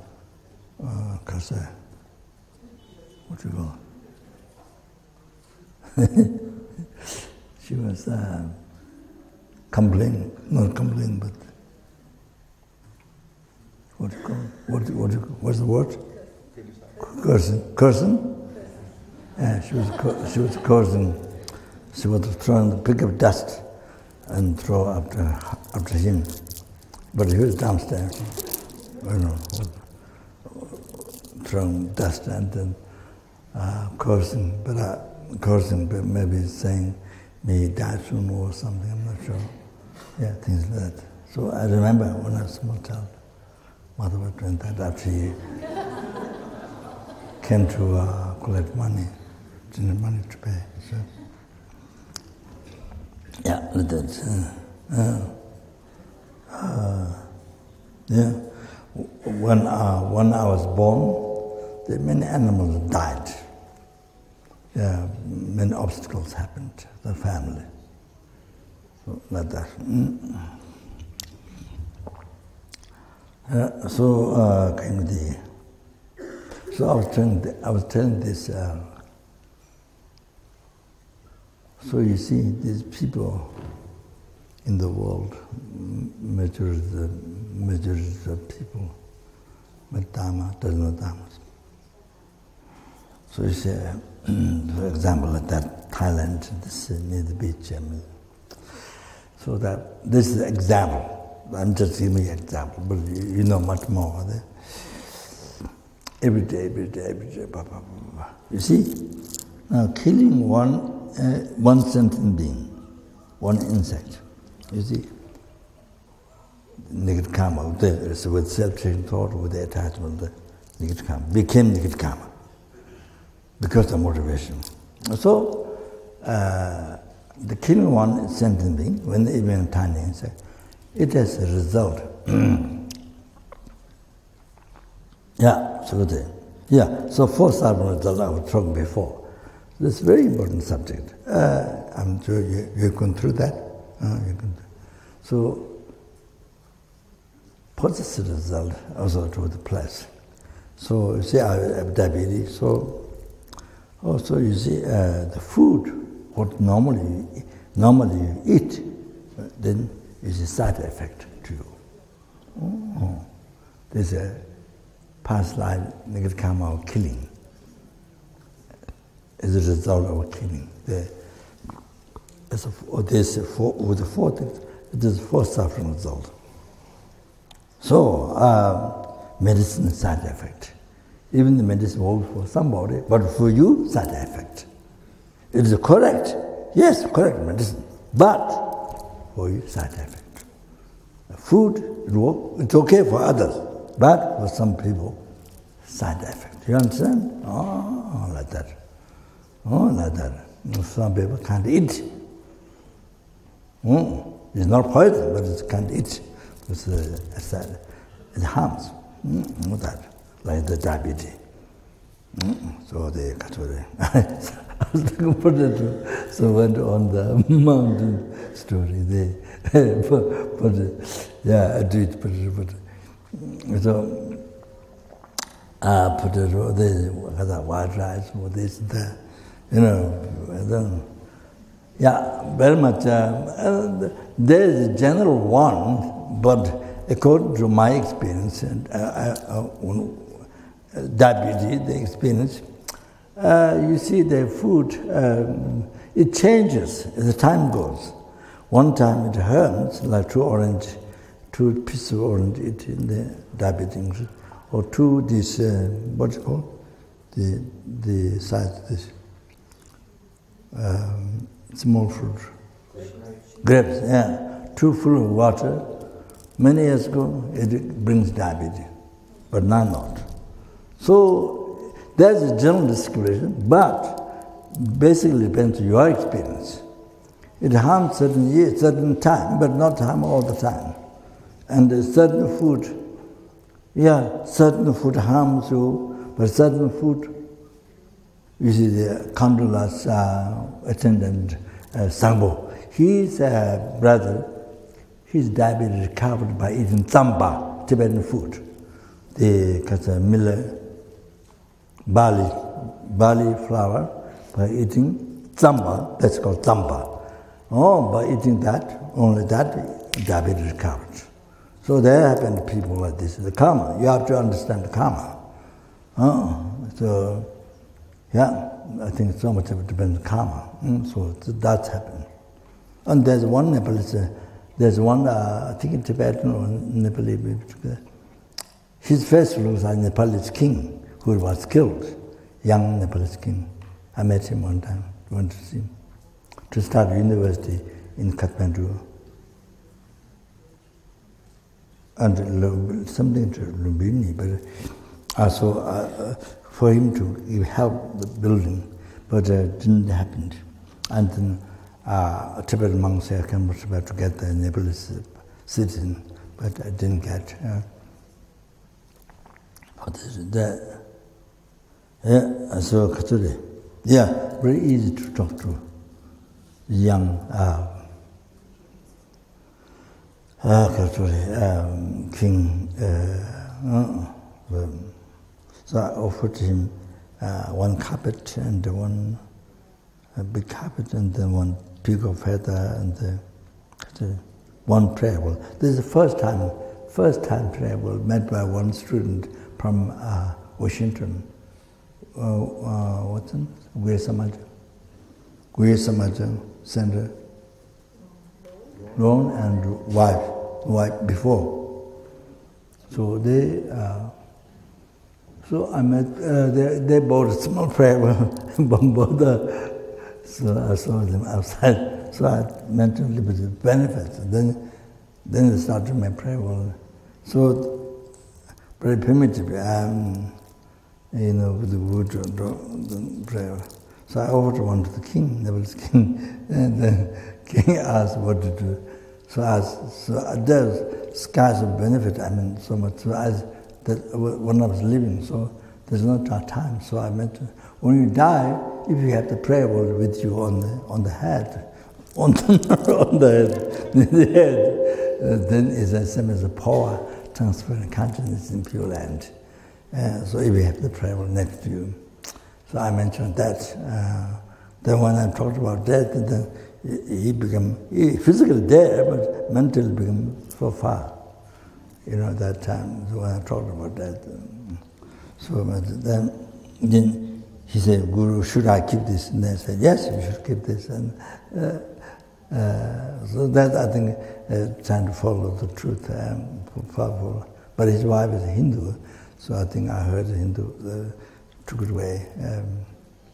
do you call it? She was complaining, not complaining, but what do you call it? What's the word? Cursing? Yeah, she was cursing. She was trying to pick up dust and throw after him. But he was downstairs, throwing dust and then cursing, but maybe saying, may he die soon or something, I'm not sure. Yeah, things like that. So I remember when I was a small child, mother was doing that after he came to collect money, didn't have money to pay. So. Yeah, like that. When I was born, many animals died. Yeah, many obstacles happened to the family. So, like that. So I was telling this. So you see, these people in the world, majority of people, with Dharma, does not Dharmas. So you see, for example, at that Thailand, this near the beach. So that this is an example. I'm just giving you an example, but you know much more. Every day, blah, blah, blah. You see, now killing one sentient being, one insect. You see, negative karma with self-taking thought, with the attachment, the negative karma became negative karma because of motivation. So, the killing one sentient being, when even a tiny insect, it has a result. So fourth result I was talking before. This is a very important subject. I'm sure you've gone through that. So, positive result also to the plus. So, you see, I have diabetes. So, also you see, the food, what normally you eat, then is a side effect to you. There's a past life negative karma of killing. As a result of killing. With the fourth, it is fourth suffering result. So, medicine is side effect. Even the medicine works for somebody, but for you, side effect. It is correct. Yes, correct medicine. But for you, side effect. Food, it's okay for others, but for some people, side effect. You understand? Oh, like that. Some people can't eat. It's not poison, but it can't eat. It harms. Like the diabetes. So they got to I was looking for that. So went on the mountain story. I do it, but so potato, this, white rice, or this, that, you know. Yeah, very much. There is a general one, but according to my experience, and diabetes, the experience, you see the food, it changes as the time goes. One time it hurts, like two pieces of orange eat in the diabetes, or two this, what's it called? The size of this, small fruit. Grapes, yeah. Too full of water. Many years ago, it brings diabetes, but now not. So there's a general discrimination, but basically depends on your experience. It harms certain years, certain time, but not harm all the time. And certain food, certain food harms you, but certain food, you see the Kandula's attendant, Sangbo, his brother, his diabetes recovered by eating tsamba, Tibetan food. The millet, barley flour, by eating tsamba, that's called tsamba. Oh, by eating that, only that, diabetes recovered. So there happen to people like this. The karma, you have to understand the karma. So, yeah, I think so much of it depends on karma. So that's happened. And there's one Nepalese, there's one, I think in Tibetan or Nepali, his face looks like Nepalese king who was killed, young Nepalese king. I met him one time, went to see him, to start university in Kathmandu. And something to Lumbini, but also for him to help the building, but it didn't happen. And then Tibetan monks here came to get the Nepalese citizen, but I didn't get. So Katsuri, very easy to talk to young king. So I offered him one carpet and one big carpet and then one peacock of feather and one prayer bowl. This is the first time prayer bowl met by one student from Washington. What's it? Guya Samaja Center. Lone and wife before. So so I met, they bought a small prayer bowl, so I saw them outside. So I mentioned the benefits. Then they started my prayer bowl. So very primitive, with the wood prayer. So I offered one to the king, the king, and the king asked what to do. So there's skies of benefit, so much. So when I was living, so there's no time. So I meant, when you die, if you have the prayer bowl with you on the head, on the head, then it's the same as a power transferring consciousness in Pure Land. So if you have the prayer bowl next to you. So I mentioned that. Then when I talked about death, then he physically there, but mentally became so far. That time when I talked about that. So then he said, Guru, should I keep this? And I said, yes, you should keep this. And so that I think trying to follow the truth. But his wife is a Hindu, so I think I heard the Hindu took it away.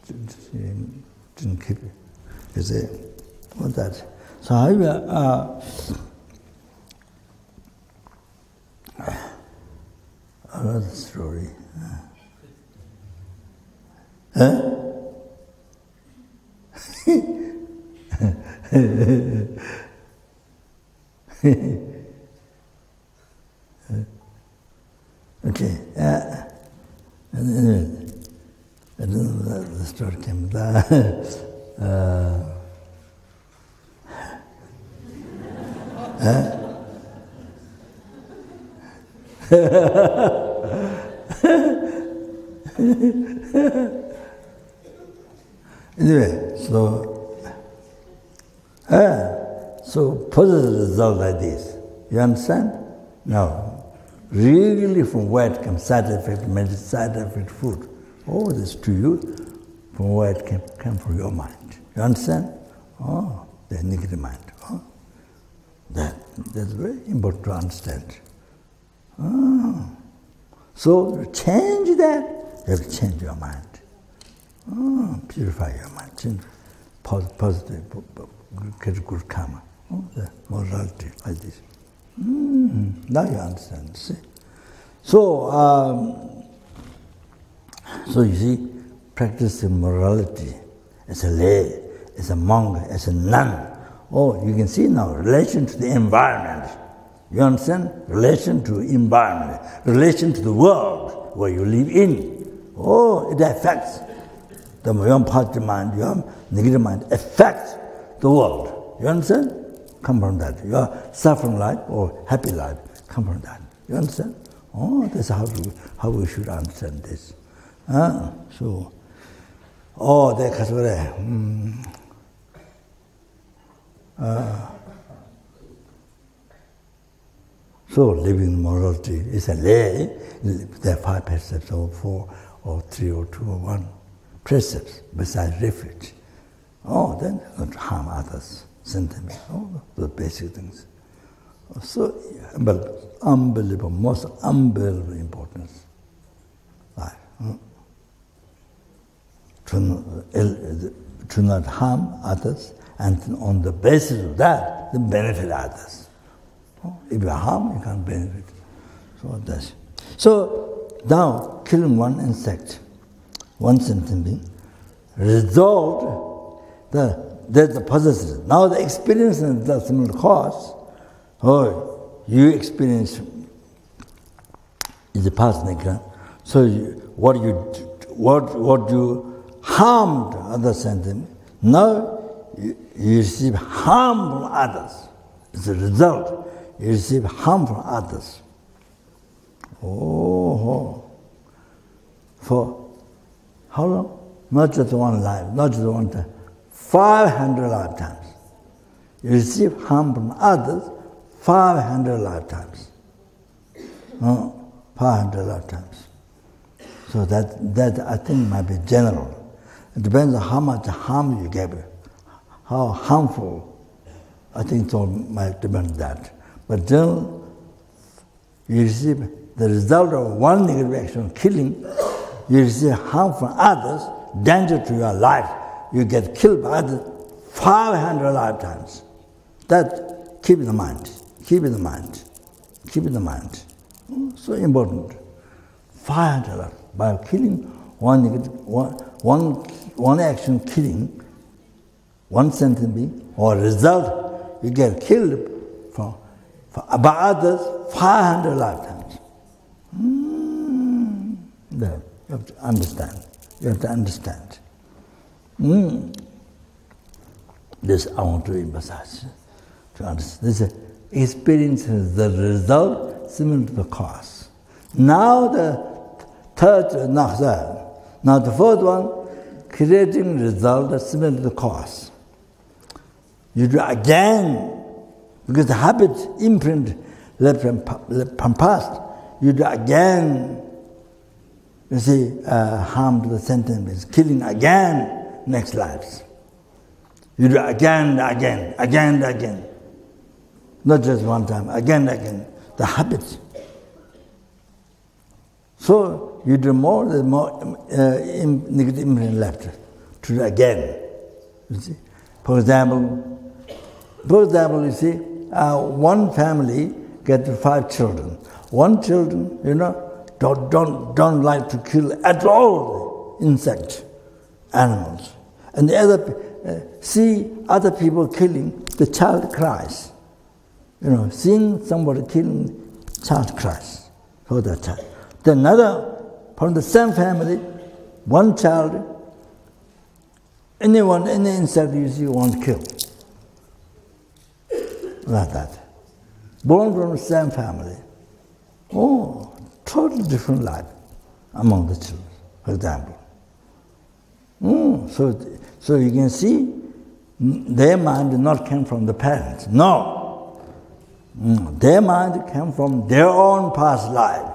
Didn't keep it. You see, what that? So another story. Okay. Anyway, I don't know that the story came back. Anyway, so positive result like this. You understand? Now, really from where it comes, side effect, medicine, side effect, food. All this to you, from where it came from your mind. You understand? Oh, the negative mind. Oh, that's very important to understand. Oh. So to change that, you have to change your mind. Oh, purify your mind, change positive, get good karma. Oh, the morality like this. Now you understand, see? So you see, practicing morality as a lay, as a monk, as a nun. Oh, you can see now, relation to the environment. You understand? Relation to environment, relation to the world where you live in. Oh, it affects. Your positive mind, your negative mind affects the world. You understand? Come from that. Your suffering life or happy life come from that. You understand? Oh, that's how we should understand this. So, oh, they so living morality is a lay. There are 5 precepts, or 4, or 3, or 2, or 1 precepts besides refuge. Oh, then not harm others, sentiment, all the basic things. So, but unbelievable, most unbelievable importance. Life. To not harm others, and on the basis of that, then benefit others. If you harm, you can't benefit. So that's. So now, killing one insect, one sentient being, resolved there's the positive. Now the experience is the similar cause. Oh, you experience is the past nature. So what you harmed other sentient, now you receive harm from others. It's a result. You receive harm from others. Oh, for how long? Not just one life, not just one time. 500 lifetimes. You receive harm from others 500 lifetimes. 500 lifetimes. So that I think might be general. It depends on how much harm you give, how harmful. I think it all might depend on that. But generally, you receive the result of one negative action, killing, you receive harm from others, danger to your life. You get killed by others 500 lifetimes. That, keep in the mind, keep in the mind, keep in the mind. So important. 500 lifetimes. By killing one action, killing one sentient being, or result, you get killed by others 500 lifetimes. There, you have to understand. You have to understand. This I want to emphasize. To understand. This experience is the result similar to the cause. Now the third, now the fourth one, creating result similar to the cause. You do again, because the habit, imprint left from past, you do again, you see, harm to the sentient beings, killing again next lives. You do again. Not just one time, again. The habit. So you do more, there's more negative imprint left to do again. You see? For example, you see, one family gets 5 children. One children, don't like to kill at all insect, animals. And the other, see other people killing, the child cries. Seeing somebody killing, child cries for that child. Then another, from the same family, one child, any insect you see wants to kill. Like that. Born from the same family. Oh, totally different life among the children. for example. So you can see, their mind did not come from the parents. No. Their mind came from their own past life.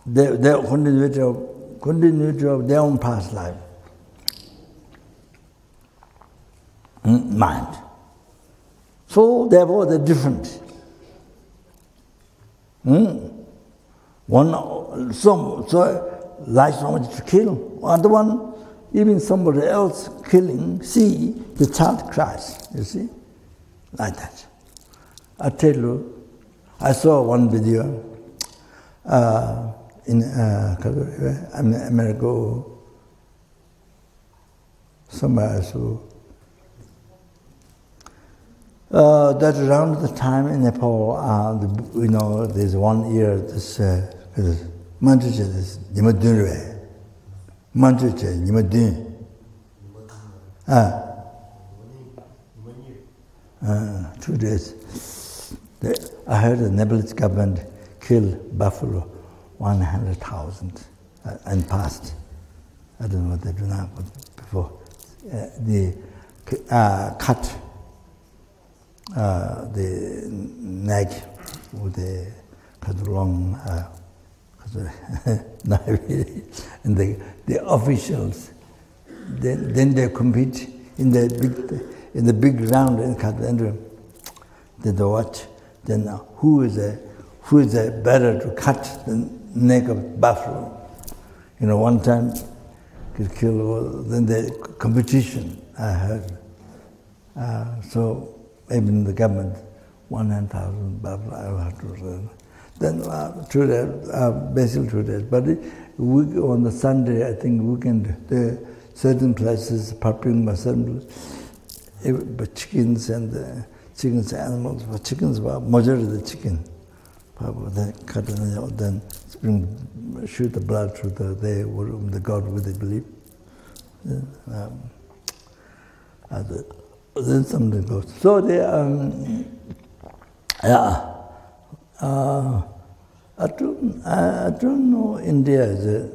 Their continuity of their own past life. Mind. So therefore they're different. One so likes so much to kill. Other one, even somebody else killing, see the child cries. You see, like that. I tell you, I saw one video in America, somewhere. So that around the time in Nepal, there's 1 year this mantra this nimadunre, mantra nimadun. 2 days. I heard the Nepalese government killed buffalo 100,000 and past. I don't know what they do now, but before they cut the neck with a long knife, and the officials then they compete in the big round and cut the they watch. Then who is better to cut the neck of buffalo? One time could kill. Then the competition I heard. So even the government 100,000 buffalo. I have to. Then true that, basically true that. But on the Sunday, I think weekend, there certain places popping by certain places, but chickens and chickens animals. But chickens were majority of the chicken. They cut and then shoot the blood through the God would they believe. Then something goes. So they I don't know. India is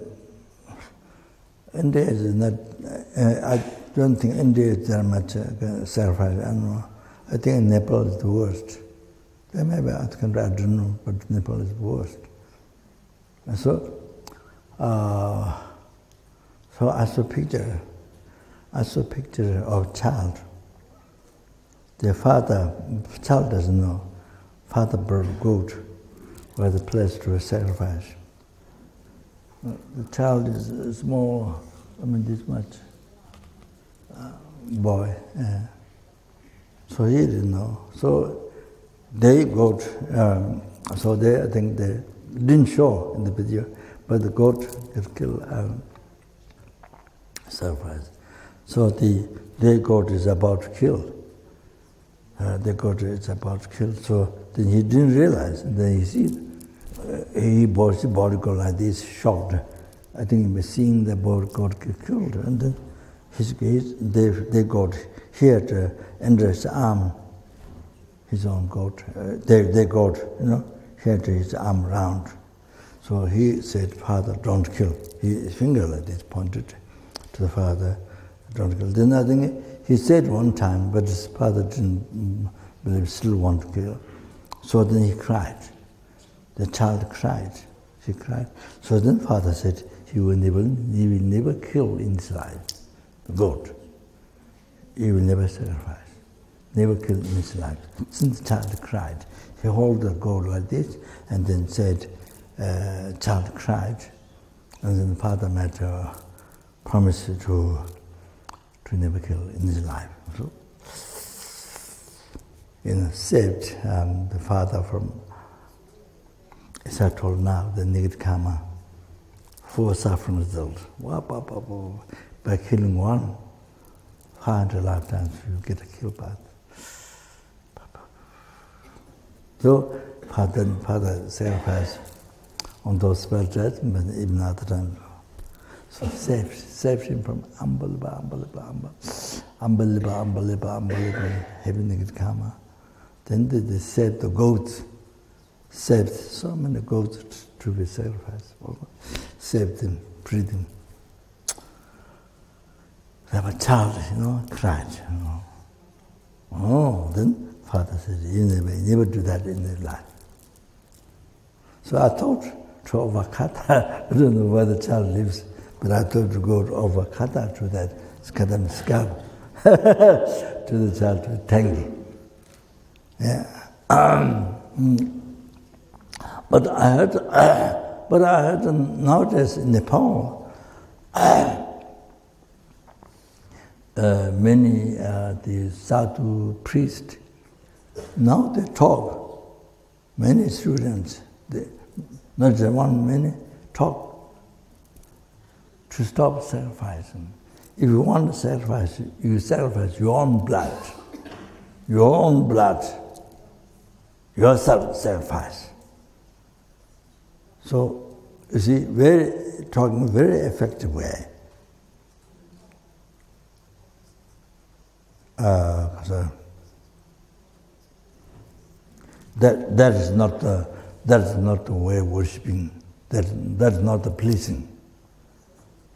not. I don't think India is that much sacrifice. I don't know. I think Nepal is the worst. There may be other country, I don't know, but Nepal is the worst. And so I saw picture. I saw picture of child. Their child doesn't know. Father brought a goat where the place to a sacrifice. The child is small, this much boy. So he didn't know. So they goat, I think they didn't show in the video, but the goat get killed sacrifice. So their goat is about to kill. The goat is about to kill. So then he didn't realize. And then he see, he bought the body go like this, shocked. I think he was seeing the body goat get killed, and then they got here to under his arm, his own goat. They got here to his arm round. So he said, "Father, don't kill." His finger like this pointed to the father, "Don't kill." Then I think he said one time, but his father didn't believe, still want to kill. So then he cried. The child cried. She cried. So then father said, he will never kill in his life the goat. He will never sacrifice. Never kill in his life. Since the child cried, he held the goat like this and then said, child cried. And then the father made a promise to never kill in his life. So, saved the father from, as I told now, the negative karma, 4 suffering results. By killing one, 500 lifetimes you get killed by it. So father sacrificed on those spell judgment, but even other times. So saved him from unbelievable, heavy negative karma. Then they saved the goats, saved so many goats to be sacrificed. Saved them. breathing. They have a child, cried. Oh, then father said, you never do that in their life. So I thought to Ovakata, I don't know where the child lives, but I thought to go to Ovakata to that Skadam Scab, to the child, to Tangi. Yeah. But I heard nowadays in Nepal, many the sadhu priests, now they talk. Many students, not just one, many talk to stop sacrificing. If you want to sacrifice, you sacrifice your own blood. Your own blood. Your self-sacrifice. So, you see, talking very effective way. That is not the way of worshipping. That's not the pleasing.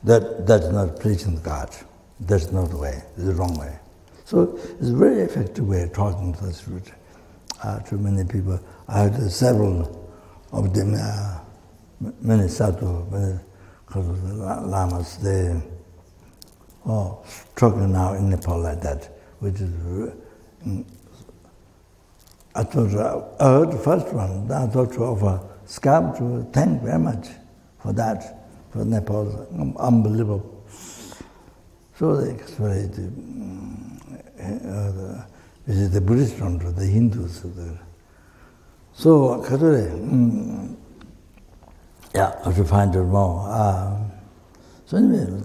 That's not pleasing God. That's not the way. It's the wrong way. So it's a very effective way of talking to the truth. To many people, I heard several of them. Many sadhu, many lamas, they struggling now in Nepal like that, which is. I heard the first one. I thought to offer scam to thank very much for that, for Nepal's unbelievable. So they explained the Buddhist one to the Hindus. So yeah, I have to find out more. So anyway,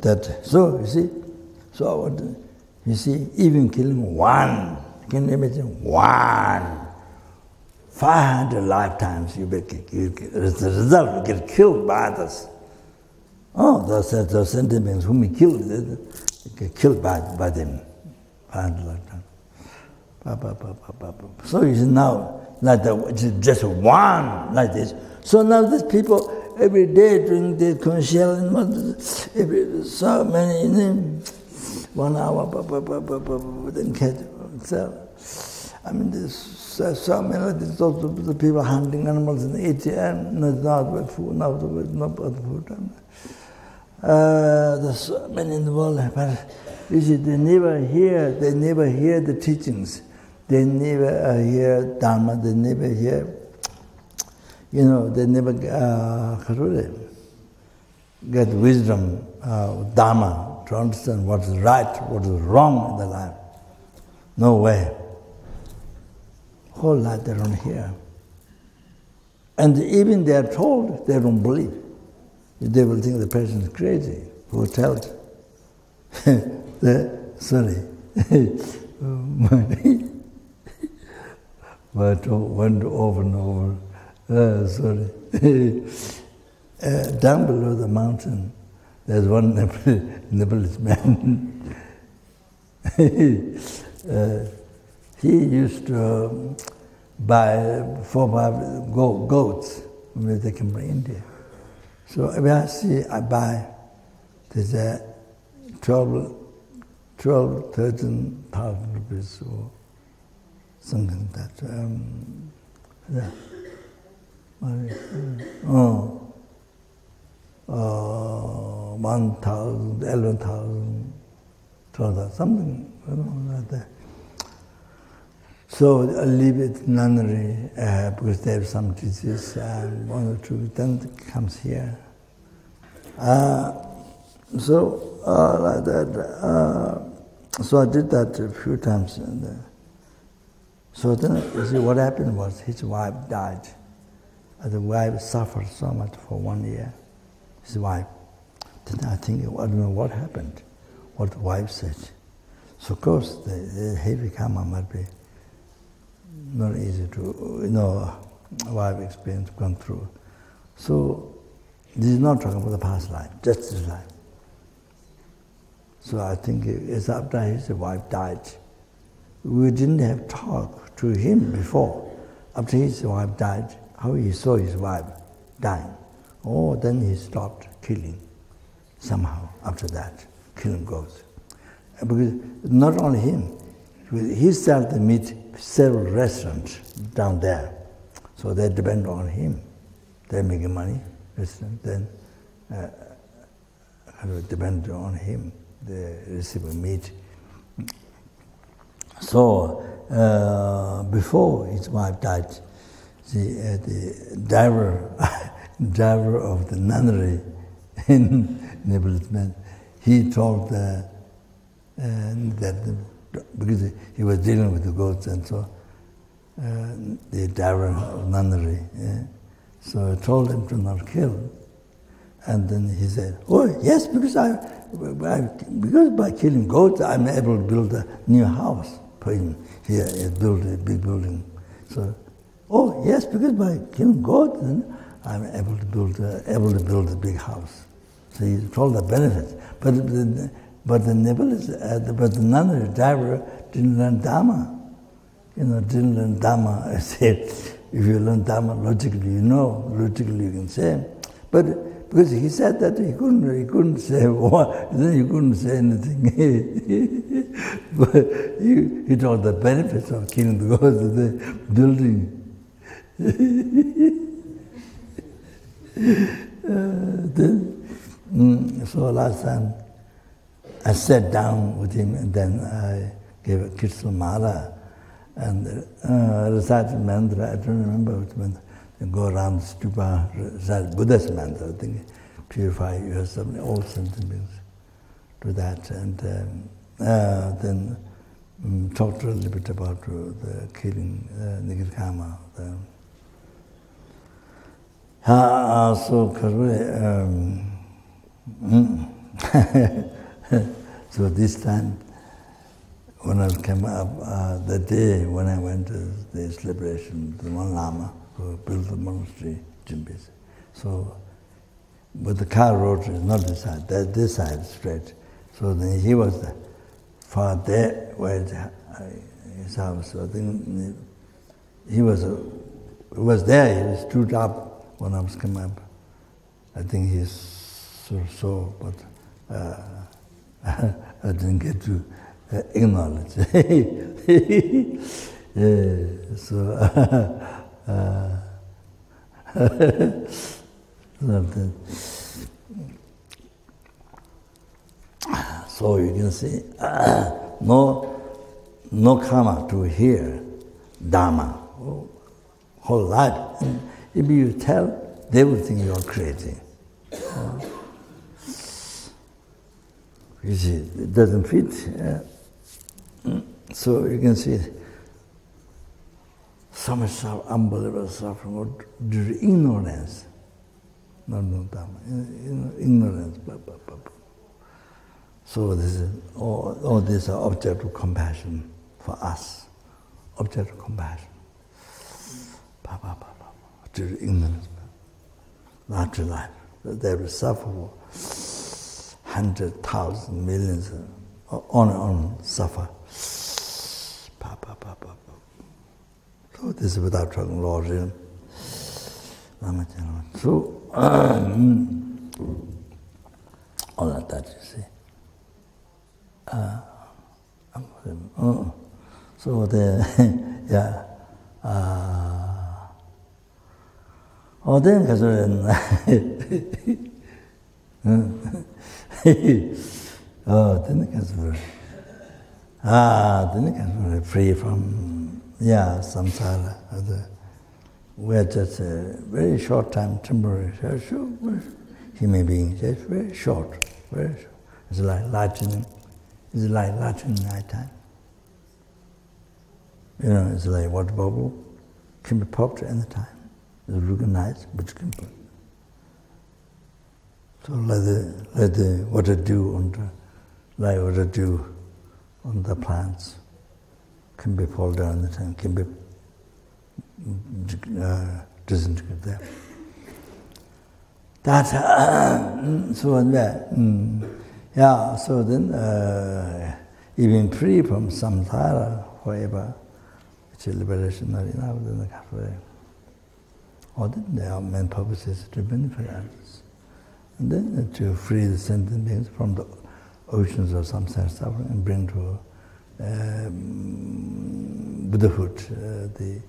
you see, even killing one, can you imagine one? 500 lifetimes you get as a result, you get killed by others. Oh, those sentiments whom he killed, they get killed by them. 500 lifetimes. So you see now, like it's just one like this. So now these people every day doing the commercial, so many, 1 hour, then catch. I mean, there's so many, the people hunting animals and eating, not with food, not with food. There's so many in the world, but you see, they never hear the teachings. They never hear Dharma, they never hear, they never get wisdom, Dharma, to understand what is right, what is wrong in their life. No way. Whole life they don't hear. And even they are told, they don't believe. They will think the person is crazy, who tells. Sorry. But went over and over. Sorry. Down below the mountain, there's one Nepalese man. He used to buy 4 or 5 goats when they came from India. So when I buy, there's a 13,000 rupees or something like that. 1,000, 11,000, 12,000, something like that. So I leave it nunnery because they have some teachers, 1 or 2, then it comes here. Like that. So I did that a few times. So then, you see, what happened was his wife died. And the wife suffered so much for 1 year. His wife. Then I think, I don't know what happened, what the wife said. So of course, the heavy karma might be not easy to, wife experience gone through. So this is not talking about the past life, just this life. So I think it's after his wife died. We didn't have talk to him before. After his wife died, how he saw his wife dying. Oh, then he stopped killing. somehow after that, killing goats. Because not only him, he started to meet several restaurants down there. So they depend on him. They're making money, restaurant, then depend on him. They receive meat. So before his wife died, the driver of the nunnery in Nepal, he told that because he was dealing with the goats, and so the driver of nunnery, so I told him to not kill. And then he said, "Oh yes, because by killing goats, I'm able to build a new house for him. He built a big building. So, oh yes, because by killing goats, then I'm able to build a big house." So he told the benefits. But the Nepalese, but the nunnery driver didn't learn Dharma. Didn't learn Dharma. I said, if you learn Dharma logically, logically you can say. But because he said that he couldn't say what, then he couldn't say anything. But he told the benefits of killing the goats of the building. So last time I sat down with him, and then I gave a Kirtan Mala and recited mantra. I don't remember which mantra. And go around the stupa, recite Buddhist mantra. I think purify yourself, all sentiments. Do that, and then talked a little bit about the killing Nigirkama. So this time, when I came up, the day when I went to the celebration, the one Lama who built the monastery, Jimbis. So, but the car road is not this side, this side straight. So then he was far there where his house. So I think he was there. He stood up when I was coming up. I think he's so, but I didn't get to acknowledge. So you can see, no karma to hear Dharma whole life. And if you tell, they will think you are crazy. You see, it doesn't fit. So you can see so much unbelievable suffering due to ignorance. Not Dharma, ignorance. So this is all these are object of compassion for us. Object of compassion. Due to ignorance. Larger life. They will suffer for 100,000 millions on suffer. So this is without talking Lord. So all of that you see. So the then then free from samsara. We're just a very short time, temporary, human beings, just very short, very short. It's like lightning. It's like lightning night time. It's like water bubble, can be popped any time. It's looking nice, but it can pop. So let the water dew on the plants can be pulled down the time, can be disintegrated there. That's so so then even free from samsara forever, which is liberation, not enough than the cafe. Or then there are main purposes to benefit others. and then to free the sentient beings from the oceans of samsara suffering and bring to Buddhahood, the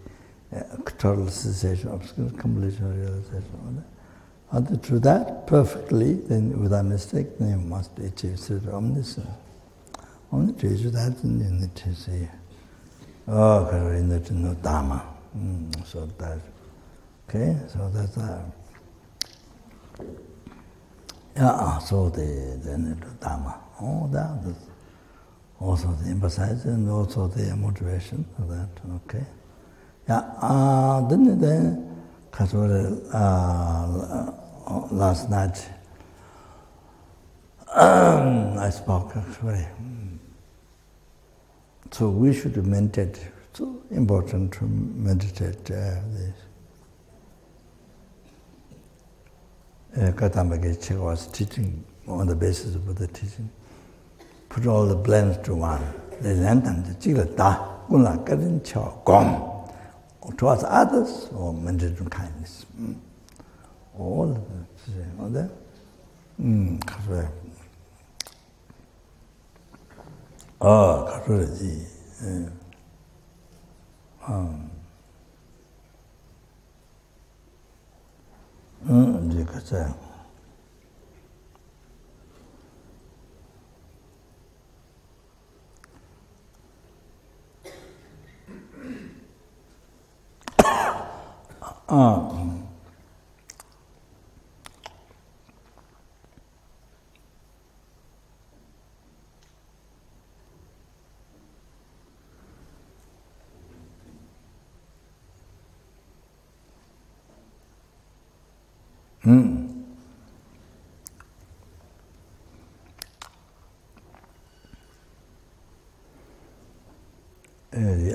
total cessation, obscurations, completion, realization. And through that perfectly, then without mistake, then you must achieve certain omniscience. Only to achieve that, then you need to see, you need to know Dharma. So that, okay, so that's that. Yeah, so they need to Dharma. That is also the emphasize and also the motivation for that, okay. Yeah, then last night I spoke actually. So we should meditate. So important to meditate this. Katambage was teaching on the basis of the teaching. Put all the blends to one. The towards others or meditate on kindness. All of that.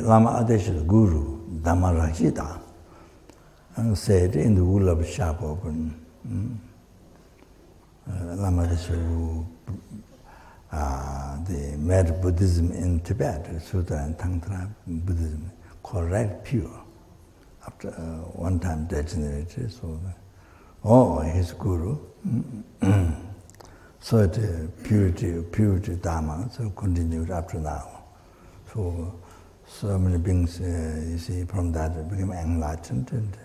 Lama Adesha's guru, Dhammarajita, said in the wool of sharp open, Lama Adesha, they made Buddhism in Tibet, Sutra and Tantra Buddhism, correct, pure. After one time degenerated, so his guru. So it purity Dharma, so continued up to now. So many beings, you see, from that became enlightened and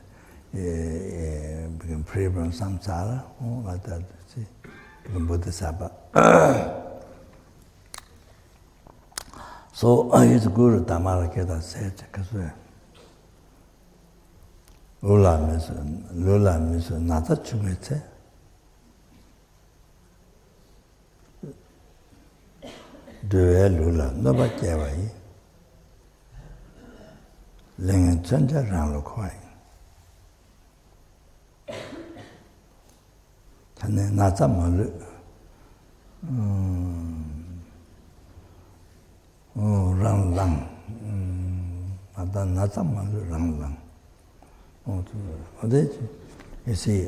became free from samsara, like that, see, became Bodhisattva. So his guru Dhammaraketa said, Lula means nata chungetse. Due lula, no but jawai. Lengen chanja rang lo kwai. Tane nata malu. Rang lang. Nata malu rang lang. You see,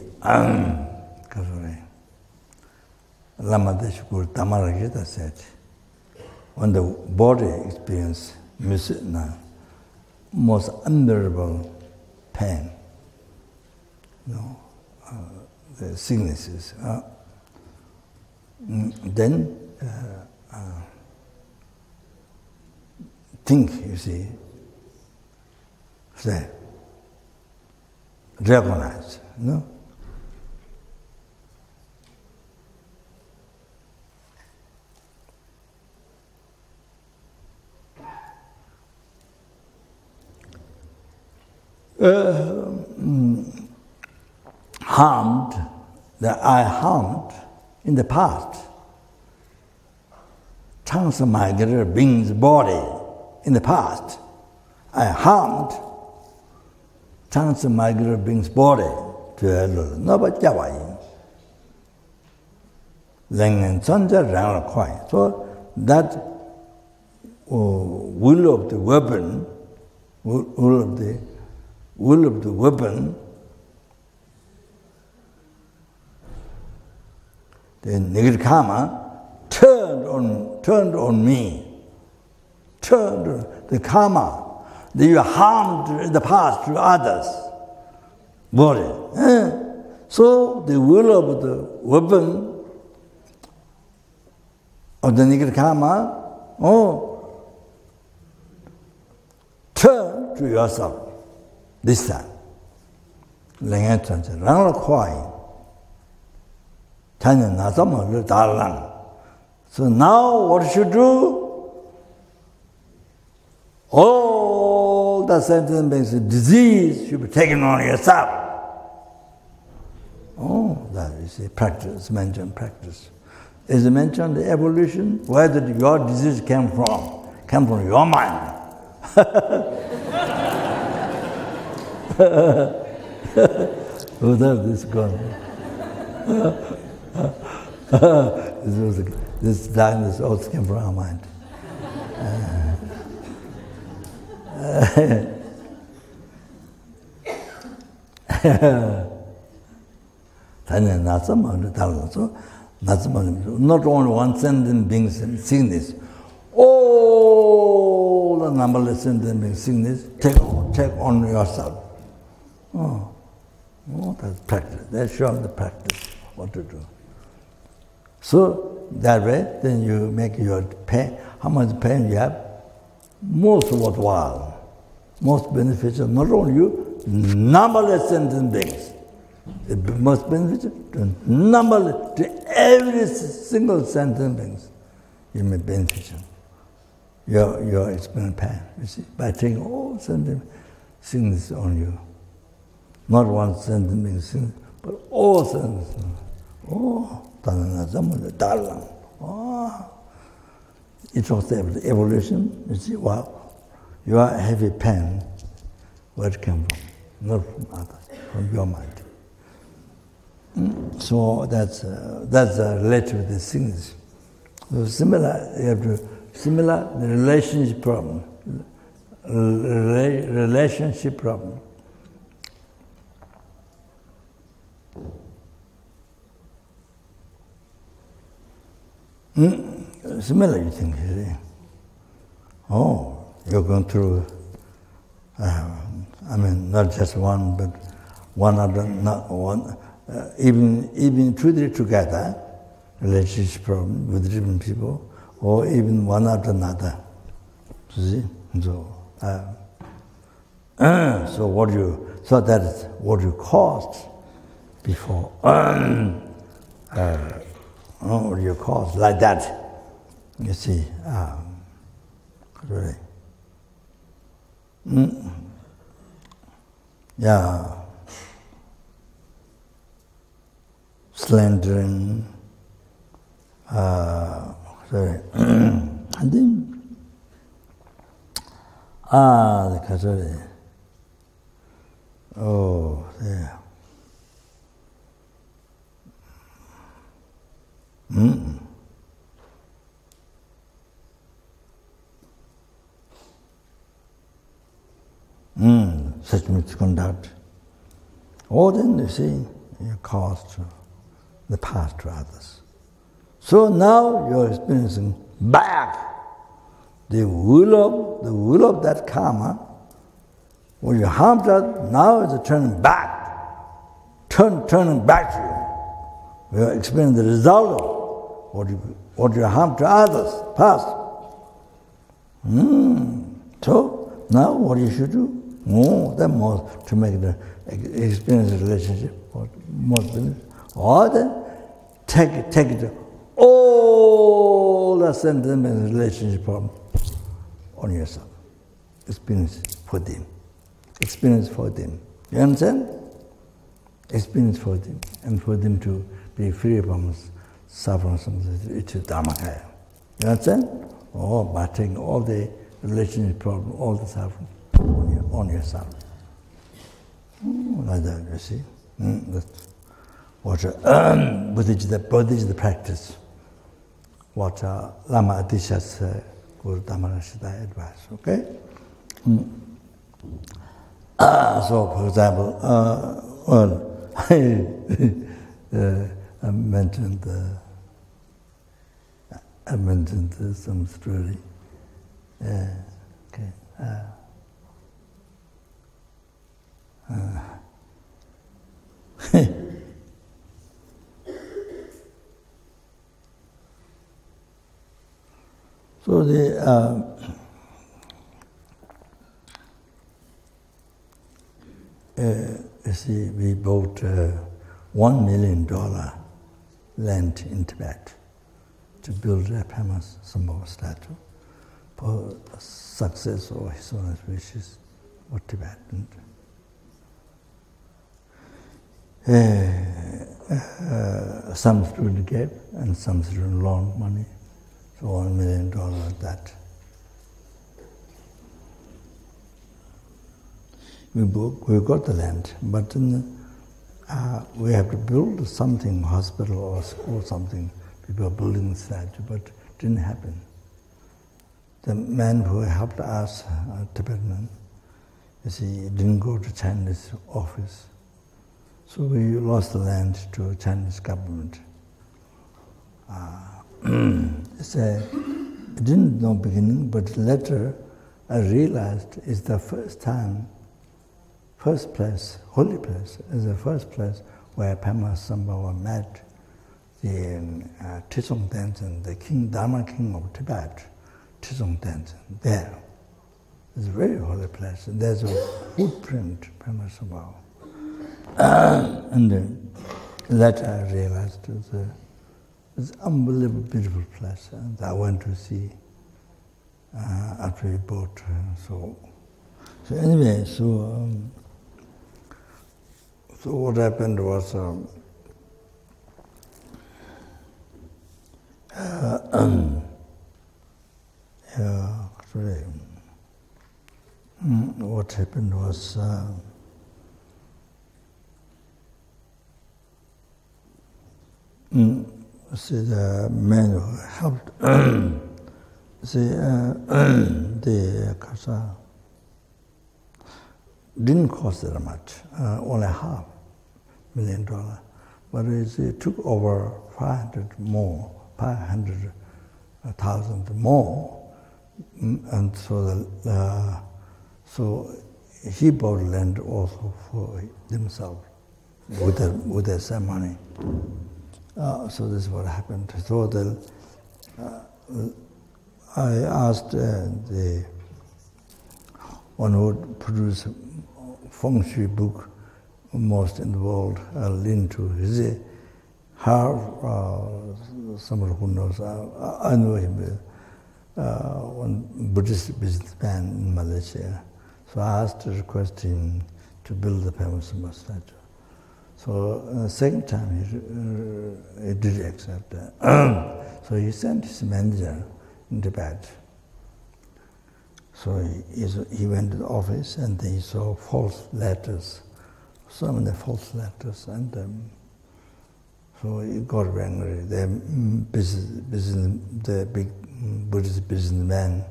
Lama Deshikur Dhammarajita said, when the body experiences most unbearable pain, the sicknesses, then think, you see, say, recognize, no? Harmed, that I harmed in the past, transmigratory being's body in the past. I harmed transmigratory being's body to a little, no but Jawai. So that will of the weapon, will of the weapon, the negative karma turned on me, turned the karma that you harmed in the past to others' body. So the will of the weapon of the negative karma, turn to yourself this time. So now what you should do? All the sentient beings, disease should be taken on yourself. That is a practice, mentioned practice. Is mentioned the evolution, where did your disease came from? Came from your mind. Who does this gone? This darkness also came from our mind. Not only one sentient being seeing this, all the numberless sentient beings seeing this, take on yourself. That's practice. That's showing the practice, what to do. So that way, then you make your pain, how much pain you have, most worthwhile, most beneficial, not only you, numberless sentient beings. The most beneficial to numberless, to every single sentient beings, you may beneficial. Your experience pain, you see, by taking all sentient things on you. Not one sentient being, but all sentient things. It was the evolution. You see, wow, your heavy pain, where it came from? Not from others, from your mind. So that's related with the things. So similar, you have to the relationship problem. Relationship problem. Similar, you think, you see. You're going through, not just one, but one other, not one, even two, three together, relationship problem with different people, or even one after another. You see? So that is what you caused before. What you caused like that. You see, really. Yeah. Slandering. And then, the Kazari. Yeah. Such misconduct. Or then you see, you cause the past to others. So now you're experiencing back the will of that karma. When you harmed others, now it's turning back. Turning back to you. We are experiencing the result of what you harmed to others, past. So now what you should do? That more to make the experience relationship more beneficial. Or then take it all the sentiment relationship problem on yourself. Experience for them. Experience for them. You understand? Experience for them. And for them to be free from suffering from the Dharmakaya. You understand? By taking all the relationship problem, all the suffering on yourself. Like that, you see? That's what Buddhist practice. What Lama Adisha's Guru Dhammarashita advice, okay? So, for example, I mentioned some story. Okay. So you see, we bought $1 million land in Tibet to build a famous Sambhava statue for success of His Holiness wishes for Tibet. Some students gave and some students loaned money, so $1 million that. We got the land, but then, we have to build something, hospital or school, something. People are building the statue, but it didn't happen. The man who helped us, Tibetan, you see, didn't go to Chinese office. So we lost the land to Chinese government. I didn't know beginning, but later I realized it's the first place, holy place, is the first place where Pema Sambhava met the Tizong Tenzin, the king, Dharma king of Tibet, Tizong Tenzin, there. It's a very holy place. There's a footprint, Pema Sambhava. And later I realized it's an unbelievable, beautiful place. And I went to see after we bought. So anyway, so what happened was what happened was see, the man who helped see, the Kasa didn't cost that much, only $500,000, but it took over 500,000 more, and so he bought land also for himself with their same money. So this is what happened. So I asked the one who produced feng shui book most in the world, Lin Tu. He's someone who knows. I know him, one Buddhist businessman in Malaysia. So I asked to request him to build the Pema Sambhava statue. So second time he did accept that. So he sent his manager in Tibet. So he went to the office and he saw false letters, so many false letters, and so he got angry. The big Buddhist businessman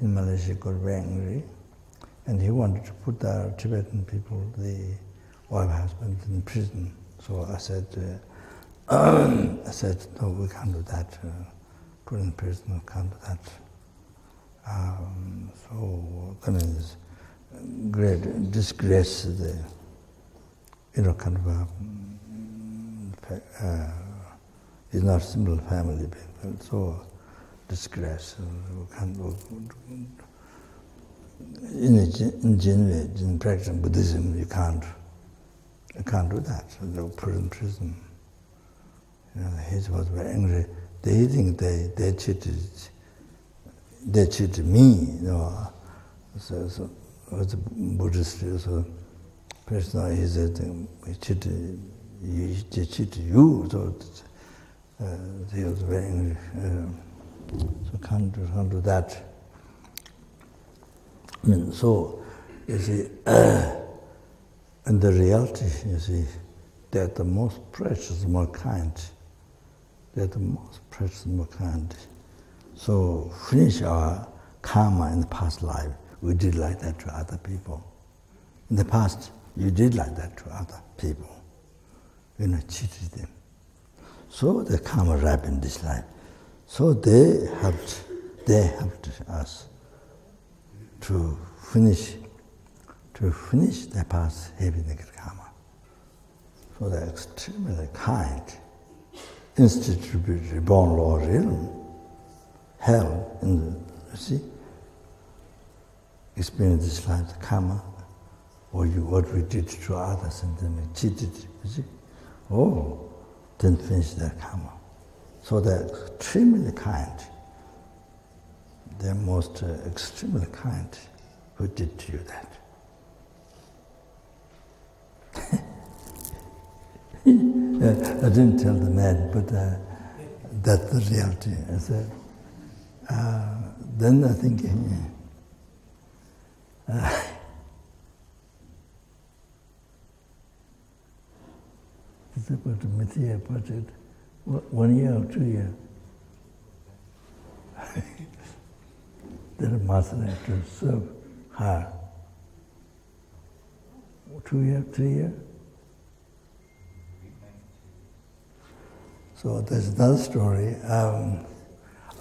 in Malaysia got very angry, and he wanted to put the Tibetan people, the wife husband, in prison. So I said, no, we can't do that. Put in prison, we can't do that. So kind of great disgrace, the kind of it's not simple family people. So disgrace. We can't do. In genuine, in practice of Buddhism, you can't do that. So they were put in prison. He was very angry. They think they cheated me. So as a Buddhist, so person he said he cheated you. So he was very angry. So can't do that. I mean, so you see, in the reality, you see, they're the most precious mankind. They're the most precious mankind. So finish our karma in the past life. We did like that to other people. In the past, you did like that to other people. You cheated them. So the karma ripe in this life. So they helped us to finish their past heavy negative karma. So they're extremely kind, instituted reborn law realm, hell in the, you see, experience this life, the karma, or what we did to others and then we cheated, you see. Oh, didn't finish their karma. So they're extremely kind. They're most extremely kind who did to you that. I didn't tell the man, but that's the reality. I said, then I think, it's about the Mithya project, 1 year or 2 years. The master had to serve her. 2 years, 3 years. So there's another story.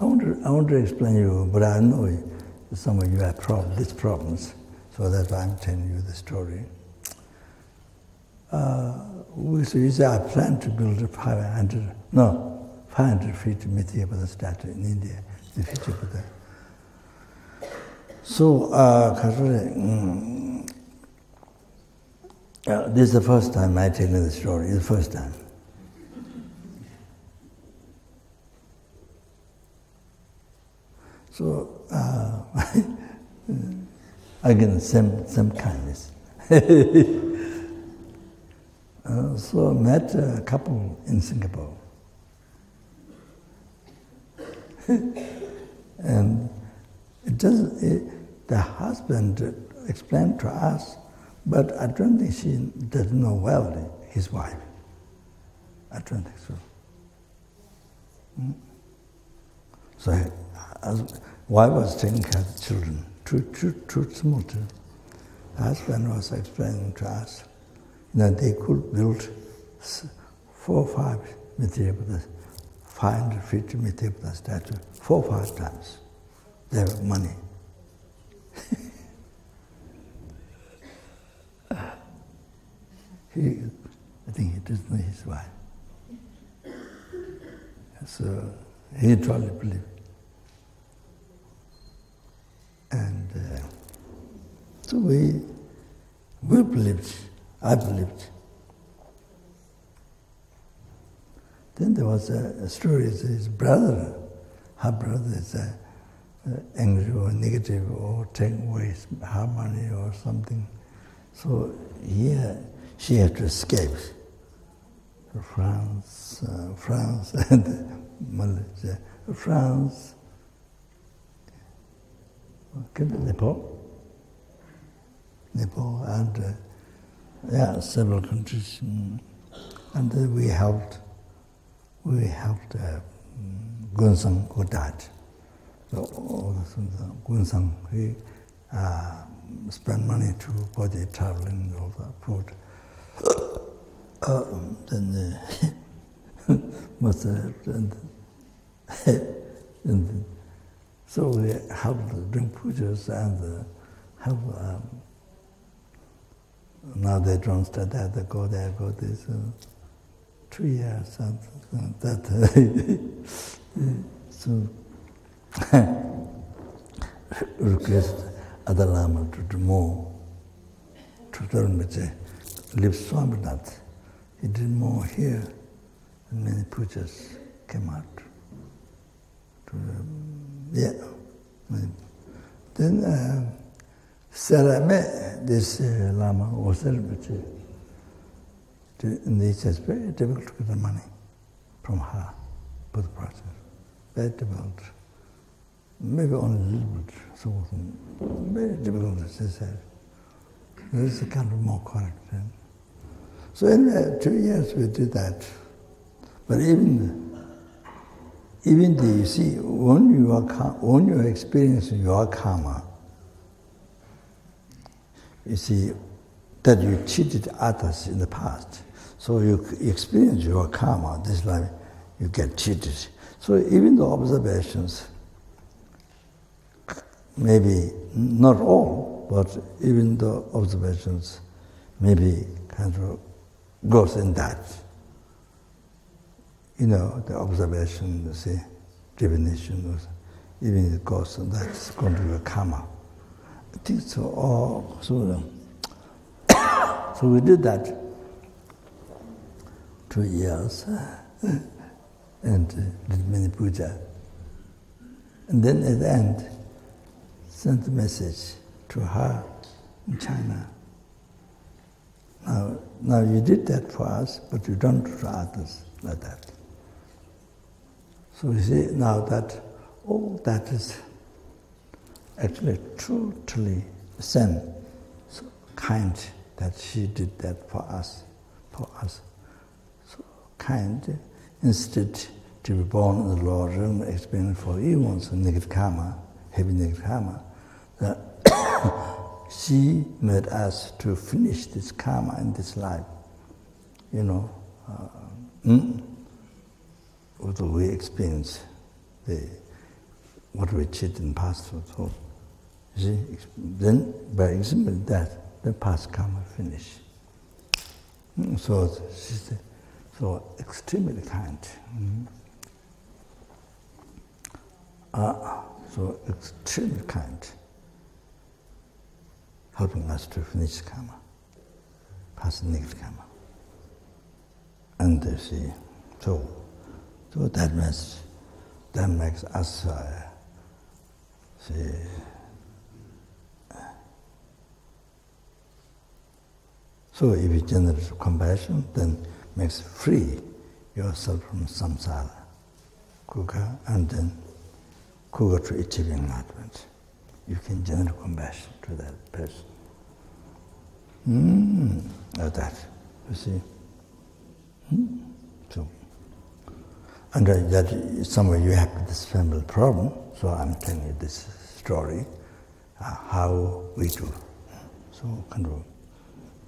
I want to explain you, but I know some of you have these problems, so that's why I'm telling you the story. So you say, I plan to build a 500 feet Mithya Buddha statue in India, the future Buddha. So, this is the first time I tell you the story, the first time. So, again, same kindness. So I met a couple in Singapore. And the husband explained to us, but I don't think she doesn't know well his wife. I don't think so. So wife was taking care of the children, two small children. The husband was explaining to us that they could build 4 or 5 Mithya Buddha, 500 feet Mithya Buddha statue, 4 or 5 times. They have money. I think he doesn't know his wife. So he totally believed. And so we believed, I believed. Then there was a story, his brother, her brother is angry or negative or taking away her money or something. So she had to escape to France and Malaysia, France, Nepal, and several countries. And then we helped Gunsang who died. So Gunsang, he spent money to body traveling, all the food. Then so we helped the Rinpoches and help. Now they don't start that, they go there, go this. 2 years, something that. So request other Lama to do more. To Rinpoche, live Swaminath. He did more here, and many pujas came out. Then Sarah met this Lama, or Rinpoche, and he says, very difficult to get the money from her for the process. Very difficult. Maybe only a little bit, so very difficult, she said. This is kind of more correct. So in 2 years we did that. But even you see, when you are experiencing your karma, you see that you cheated others in the past. So you experience your karma, this life, you get cheated. So even the observations, maybe not all, but even the observations maybe kind of goes in that. You know, the observation, you see, divination, even it goes, and that's going to be a karma. I think so. So we did that 2 years and did many puja. And then at the end, sent a message to her in China. Now you did that for us, but you don't do to others like that. So you see now that all that is actually totally same, so kind that she did that for us. So kind, instead to be born in the Lord and experience for eons of negative karma, heavy negative karma, that she made us to finish this karma in this life. Although we experience what we achieved in past. So, you see, then by example that, the past karma finish. So she's so extremely kind. So extremely kind, helping us to finish karma, past negative karma. And see, so that makes us so if you generate compassion, then makes free yourself from samsara, kuga, and then kuga to achieving enlightenment. You can generate compassion to that person. Like that, you see. So, and that somewhere you have this family problem, so I'm telling you this story, how we do. So, kind of,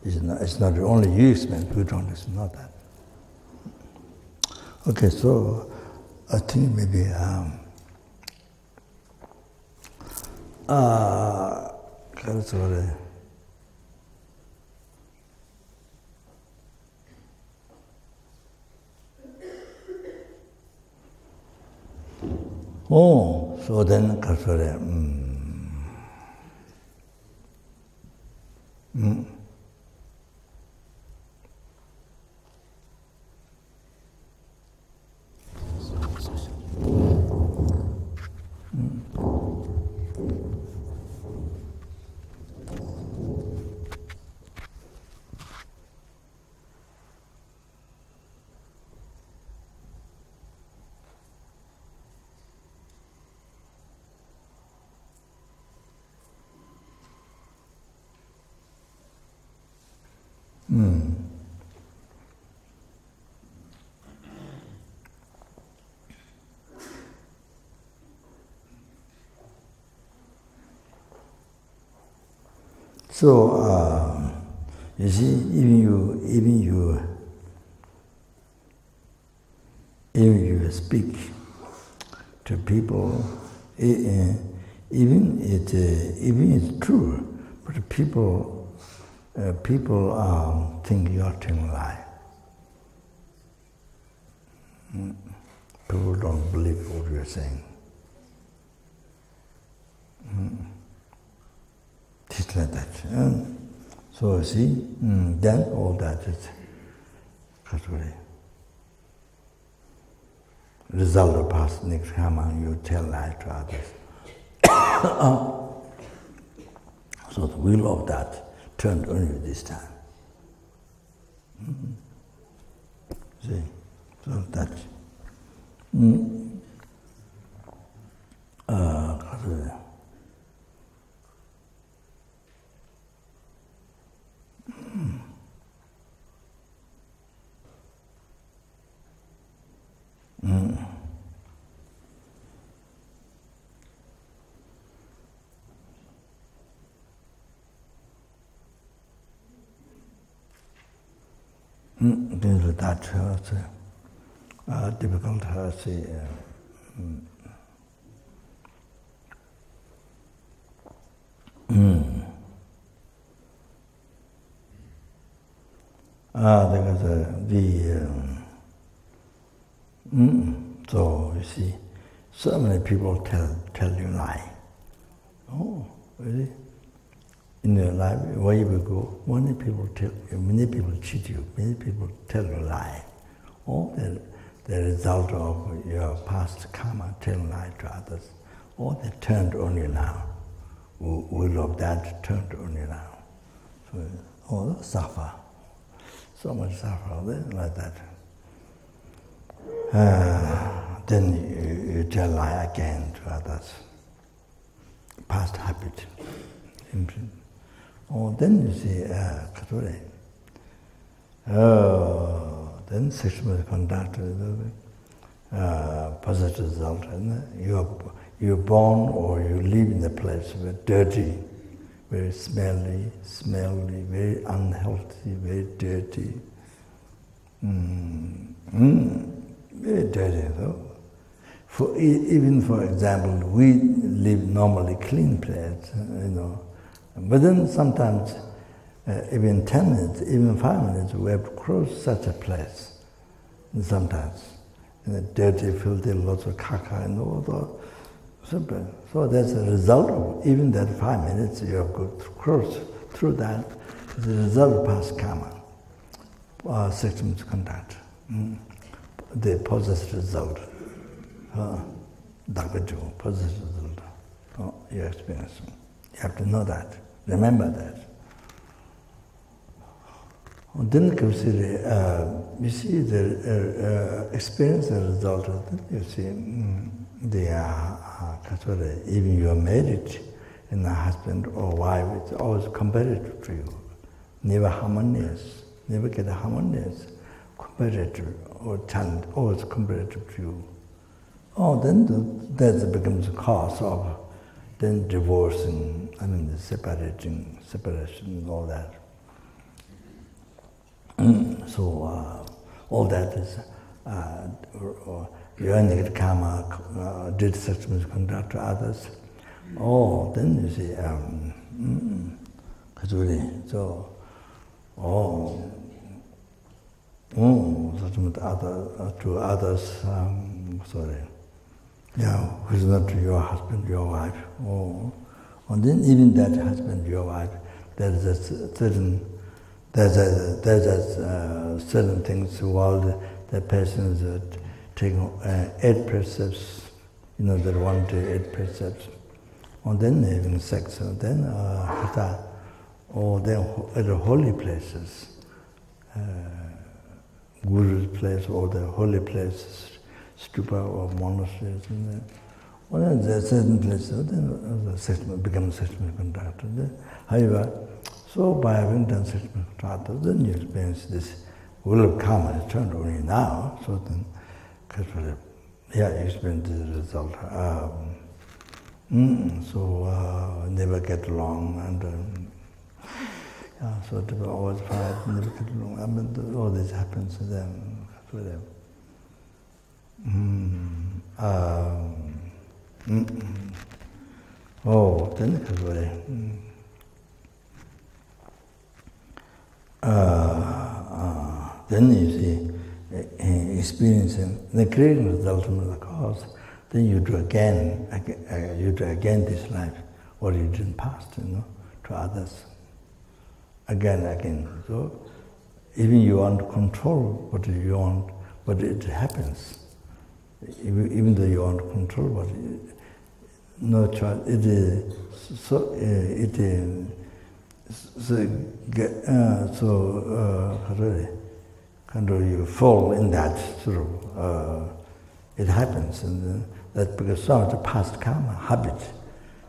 it's not only you experience, we don't, it's not that. Okay, so I think maybe, sorry. Oh, so then, So, you see, even you speak to people, even it's true, but people think you are telling a lie. People don't believe what you're saying. Just like that. So see, then all that is category. Result of past next karma, you tell lies to others. So the wheel of that turned on you this time. See, so that. That's difficult to say. So you see, So many people tell you lie. Oh, really? In your life, where you will go, many people cheat you, many people tell you lie. All the result of your past karma, telling lie to others, or they turned on you now. Will of that turned on you now. So, all suffer. So much suffer like that. Then you tell lie again to others. Past habit. Oh, then you see, then sexual conduct, positive result. You're born or you live in a place where dirty, very smelly, very unhealthy, very dirty. Very dirty, though. Even for example, we live normally clean place, but then sometimes, even 10 minutes, even 5 minutes, we have to cross such a place. And sometimes, dirty, filthy, lots of caca and all that. So that's a result of even that 5 minutes you have to cross through that. It's a result of past karma, sexual misconduct. The positive result. Positive result. Your experience. You have to know that. Remember that. Then consider, you see the experience and result of it. You see, even you are married, and a husband or wife, it's always competitive to you. Never harmonious, never get harmonious. Competitive or challenge, always competitive to you. Oh, then that becomes a cause of then divorcing, separation and all that. So all that is your negative karma, did such misconduct to others. Oh, then you see, so, to others, who's not your husband, your wife. Oh, and then even that husband, your wife, there's a certain things while the person is taking 8 precepts, that 1 to 8 precepts, and then having sex, and then then at the holy places, Guru's place or the holy places, stupa or monasteries, and then there are certain places, then sex becomes sexual conduct. However, so by having done sexual conduct, then you experience this will of karma is turned on you now, so then, you experience the result. Never get along, and so people always fight, never get along. All this happens to them. Then you see, experiencing the creating the ultimate cause, then you do again this life, what you did in the past, to others. Again. So even you want to control what you want, but it happens. Even though you want to control what no choice. You fall in that it happens, and that because of the past karma habit,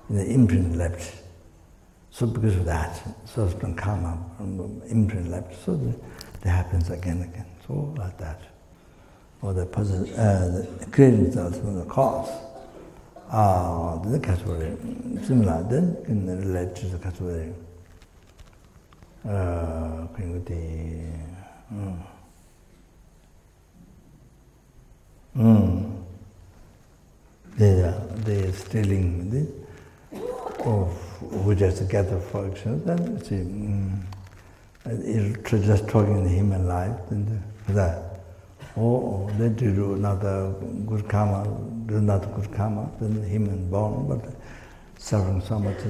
imprint left. So because of that, so it's been karma, imprint left. So that happens again. So like that. Or the positive, the creating results from the cause. The category similar. Then can relate to the category. They stealing of which is together for action. Then see, just talking in the human life. Then that. Oh, then to do another good karma, do not good karma, then human born, but suffering so much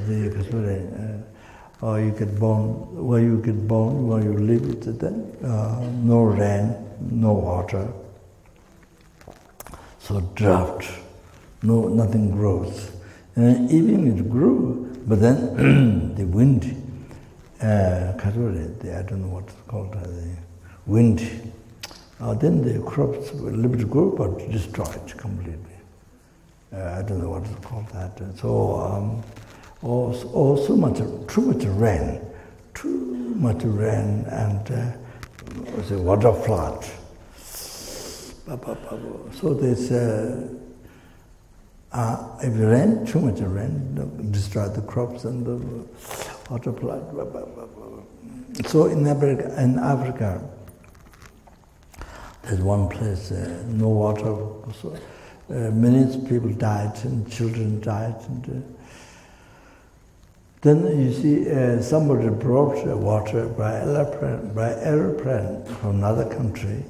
or you get born, where you get born, where you live, it's then no rain, no water, so drought, nothing grows. And even it grew, but then the wind, I don't know what it's called, the wind. Then the crops were a little bit grow, but destroyed completely. I don't know what it's called that. So, too much rain, and was a water flood. So there's if it rain, too much rain, destroy the crops and the water flood. So in Africa, there's one place, no water, so many people died and children died. And, then you see somebody brought water by airplane from another country,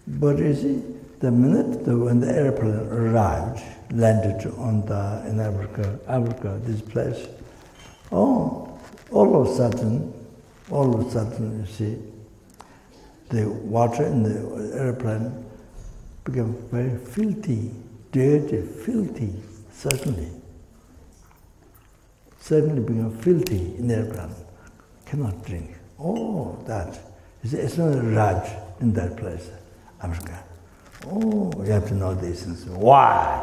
but you see, the minute when the airplane arrived, landed in Africa, this place, all of a sudden, you see, the water in the airplane became very filthy, dirty, filthy, certainly became filthy in the airplane. Cannot drink. Oh, that. It's not a raj in that place, Africa. Oh, you have to know these things. Why?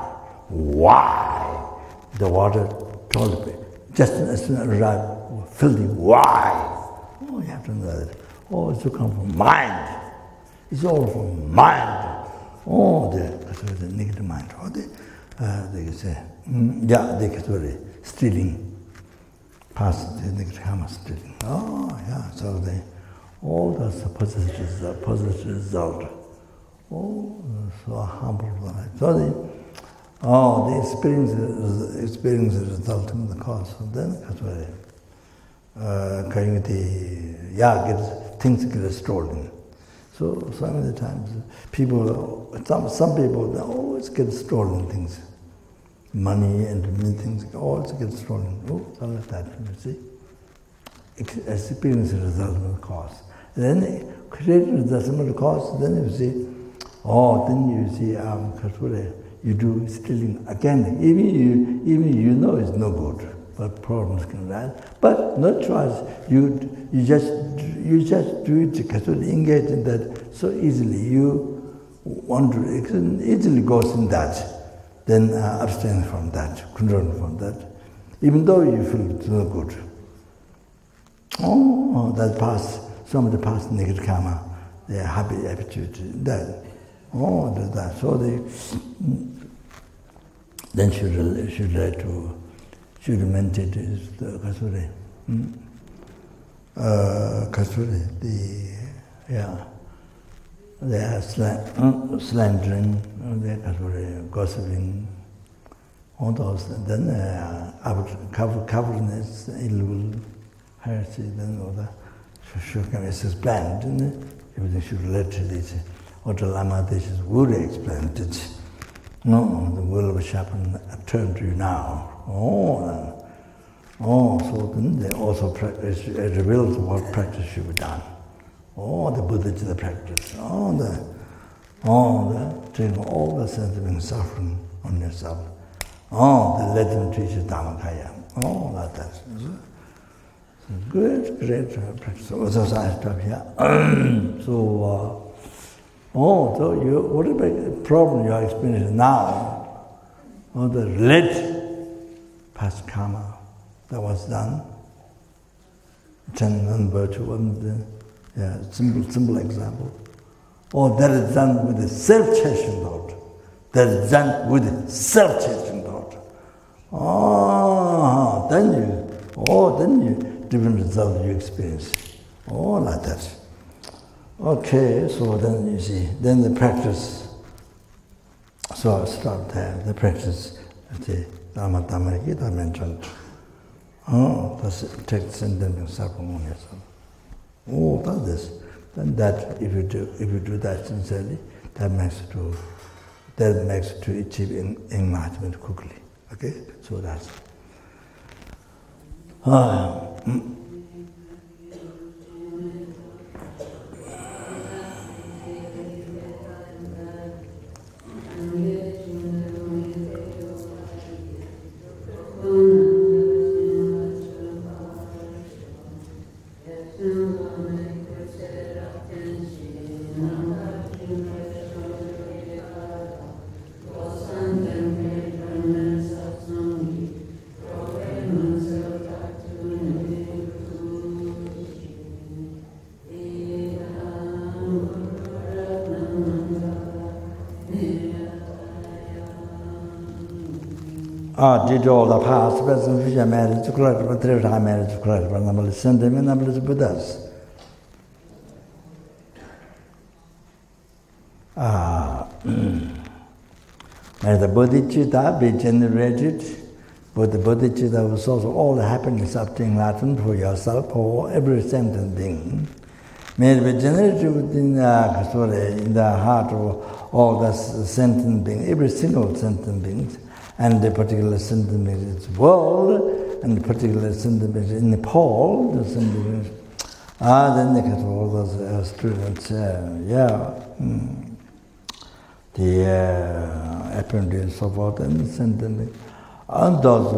The water told me. Just as a raj, filthy. Why? Oh, you have to know that. Oh, it's to come from mind. It's all from mind. Oh, the negative mind. Oh, they say, they stealing. Past the negative karma stealing. Oh, yeah. So all that's a positive result. Oh, so humble. So the experience is resulting in the cause. So then things get stolen. So many times some people they always get stolen things. Money and many things always get stolen. Oh, so like that, you see. Experience is a result of the cause. Then creating the result of the cause, then you see, you do stealing again. Even you know it's no good, but problems can arise. But no choice. You just do it because you engage in that so easily. You want to it easily goes in that. Then abstain from that, control from that, even though you feel it's no good. Oh, that some of the past negative karma, their happy attitude, that. Oh, that. So then should meditate is the kasuri. They are slandering, they are gossiping, all those. Then covetousness, ill will, heresy, then all that. It's explained, everything should relate to this. What the Lama teaches would explain it. No, the will of Shapan turn to you now. So then they also practice, it reveals what practice should be done. The Buddha did the practice. Taking all the sense of being suffering on yourself. The legend teaches Dhammakaya. Like that. Great practice. So I stop here. So whatever problem you are experiencing now, the late past karma that was done, 10 non-virtue, simple example. That is done with a self-chasing thought. That is done with a self-chasing thought. Then you different result you experience. Like that. Okay, so then you see, then the practice. So I start there. The practice, the Dhamma Gita mentioned. That's text and then suffering on yourself. That's this. then that if you do that sincerely, that makes to achieve enlightenment quickly. Okay, so that's. Did all the past, present, future marriage, to correct, but three time marriage to correct, but number sentiment, number Buddhas. May the bodhicitta be generated, but the bodhicitta was also all the happiness of the enlightenment for yourself, for every sentient being. May it be generated within in the heart of all the sentient beings, every single sentient being. And the particular sentiment in its world, and the particular sentiment in Nepal, the sentiment. Then they got all those students, the FPMT and so forth, and the sentiment. And those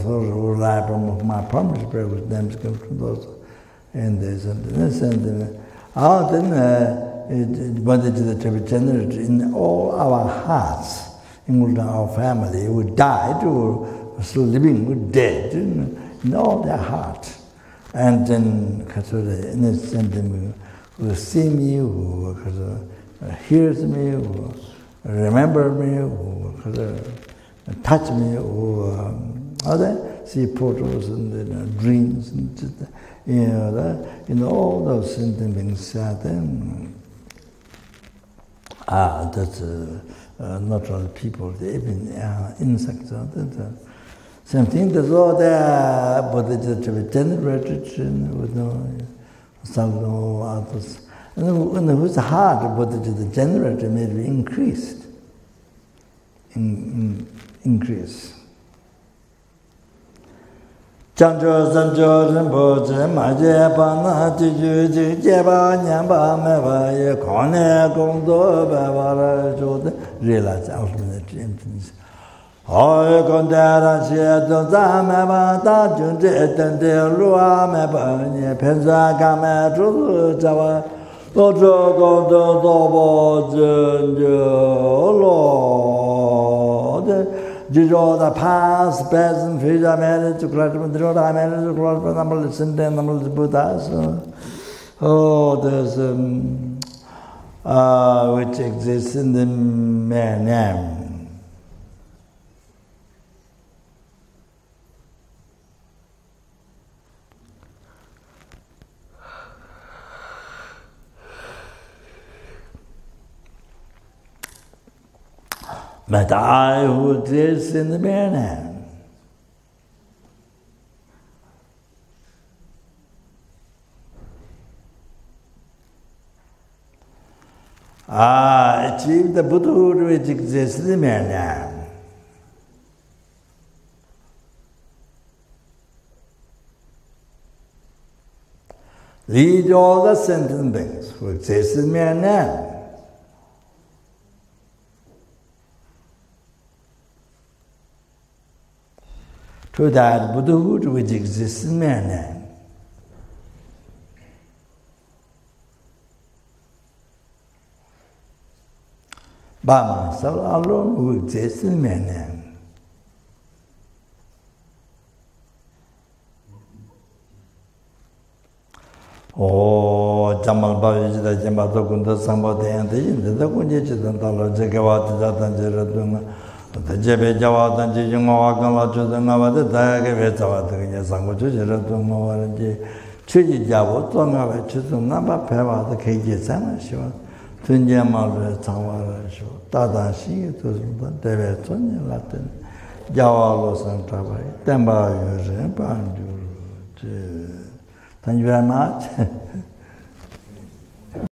who rely from my promise prayer with them to come to those, and the sentiment. Then it wanted to be generated in all our hearts. In our family who died, who were still living, who dead, in all their heart. And then, in a sense, who see me, who hears me, who remember me, who touch me, who see photos and dreams, and all those sentiments. That's. Not all people, even insects. Same thing, there's all there, but they just to be generated with no others. And when it was hard, but the generator may be increased. Increase. Chancho Sancho Rinpoche Maje Pana Tiju Jeba Nyamba Meva Ye Kone Gongdo Bavara Jode realize ultimate emptiness. Hoy Kondera Chieto Zameva Da Junje Tende Lua Meba Nye Pensa Kame Trudu Java Lojo Gongdo Dobo Junjo Lord the past, present, future, marriage, to correct, marriage, to correct, number sentient, number Buddhas. There's which exists in the name. But I who exists in the bare name. Achieve the Buddhahood which exists in the bare name. Lead all the sentient beings who exist in the bare name. To that Buddhahood which exists in mere name. By myself alone who exists in mere name. Jamal Bavijita Jamato Kunda Sambate and the Kunjitan Tala Jagawati Jaradunga. The Jebe Jawatan Jingawakan Lachudanga, the Dagaveta, Sango Jiratunga, Chiji Javo, Tonga, Chitunamba, Peva, the KJ Sana Show, Tunjama Tawara Show, Tata Shi, Deve Tonya Latin, Jawalo Santabai, Temba Yuzen, Panju. Thank you very much.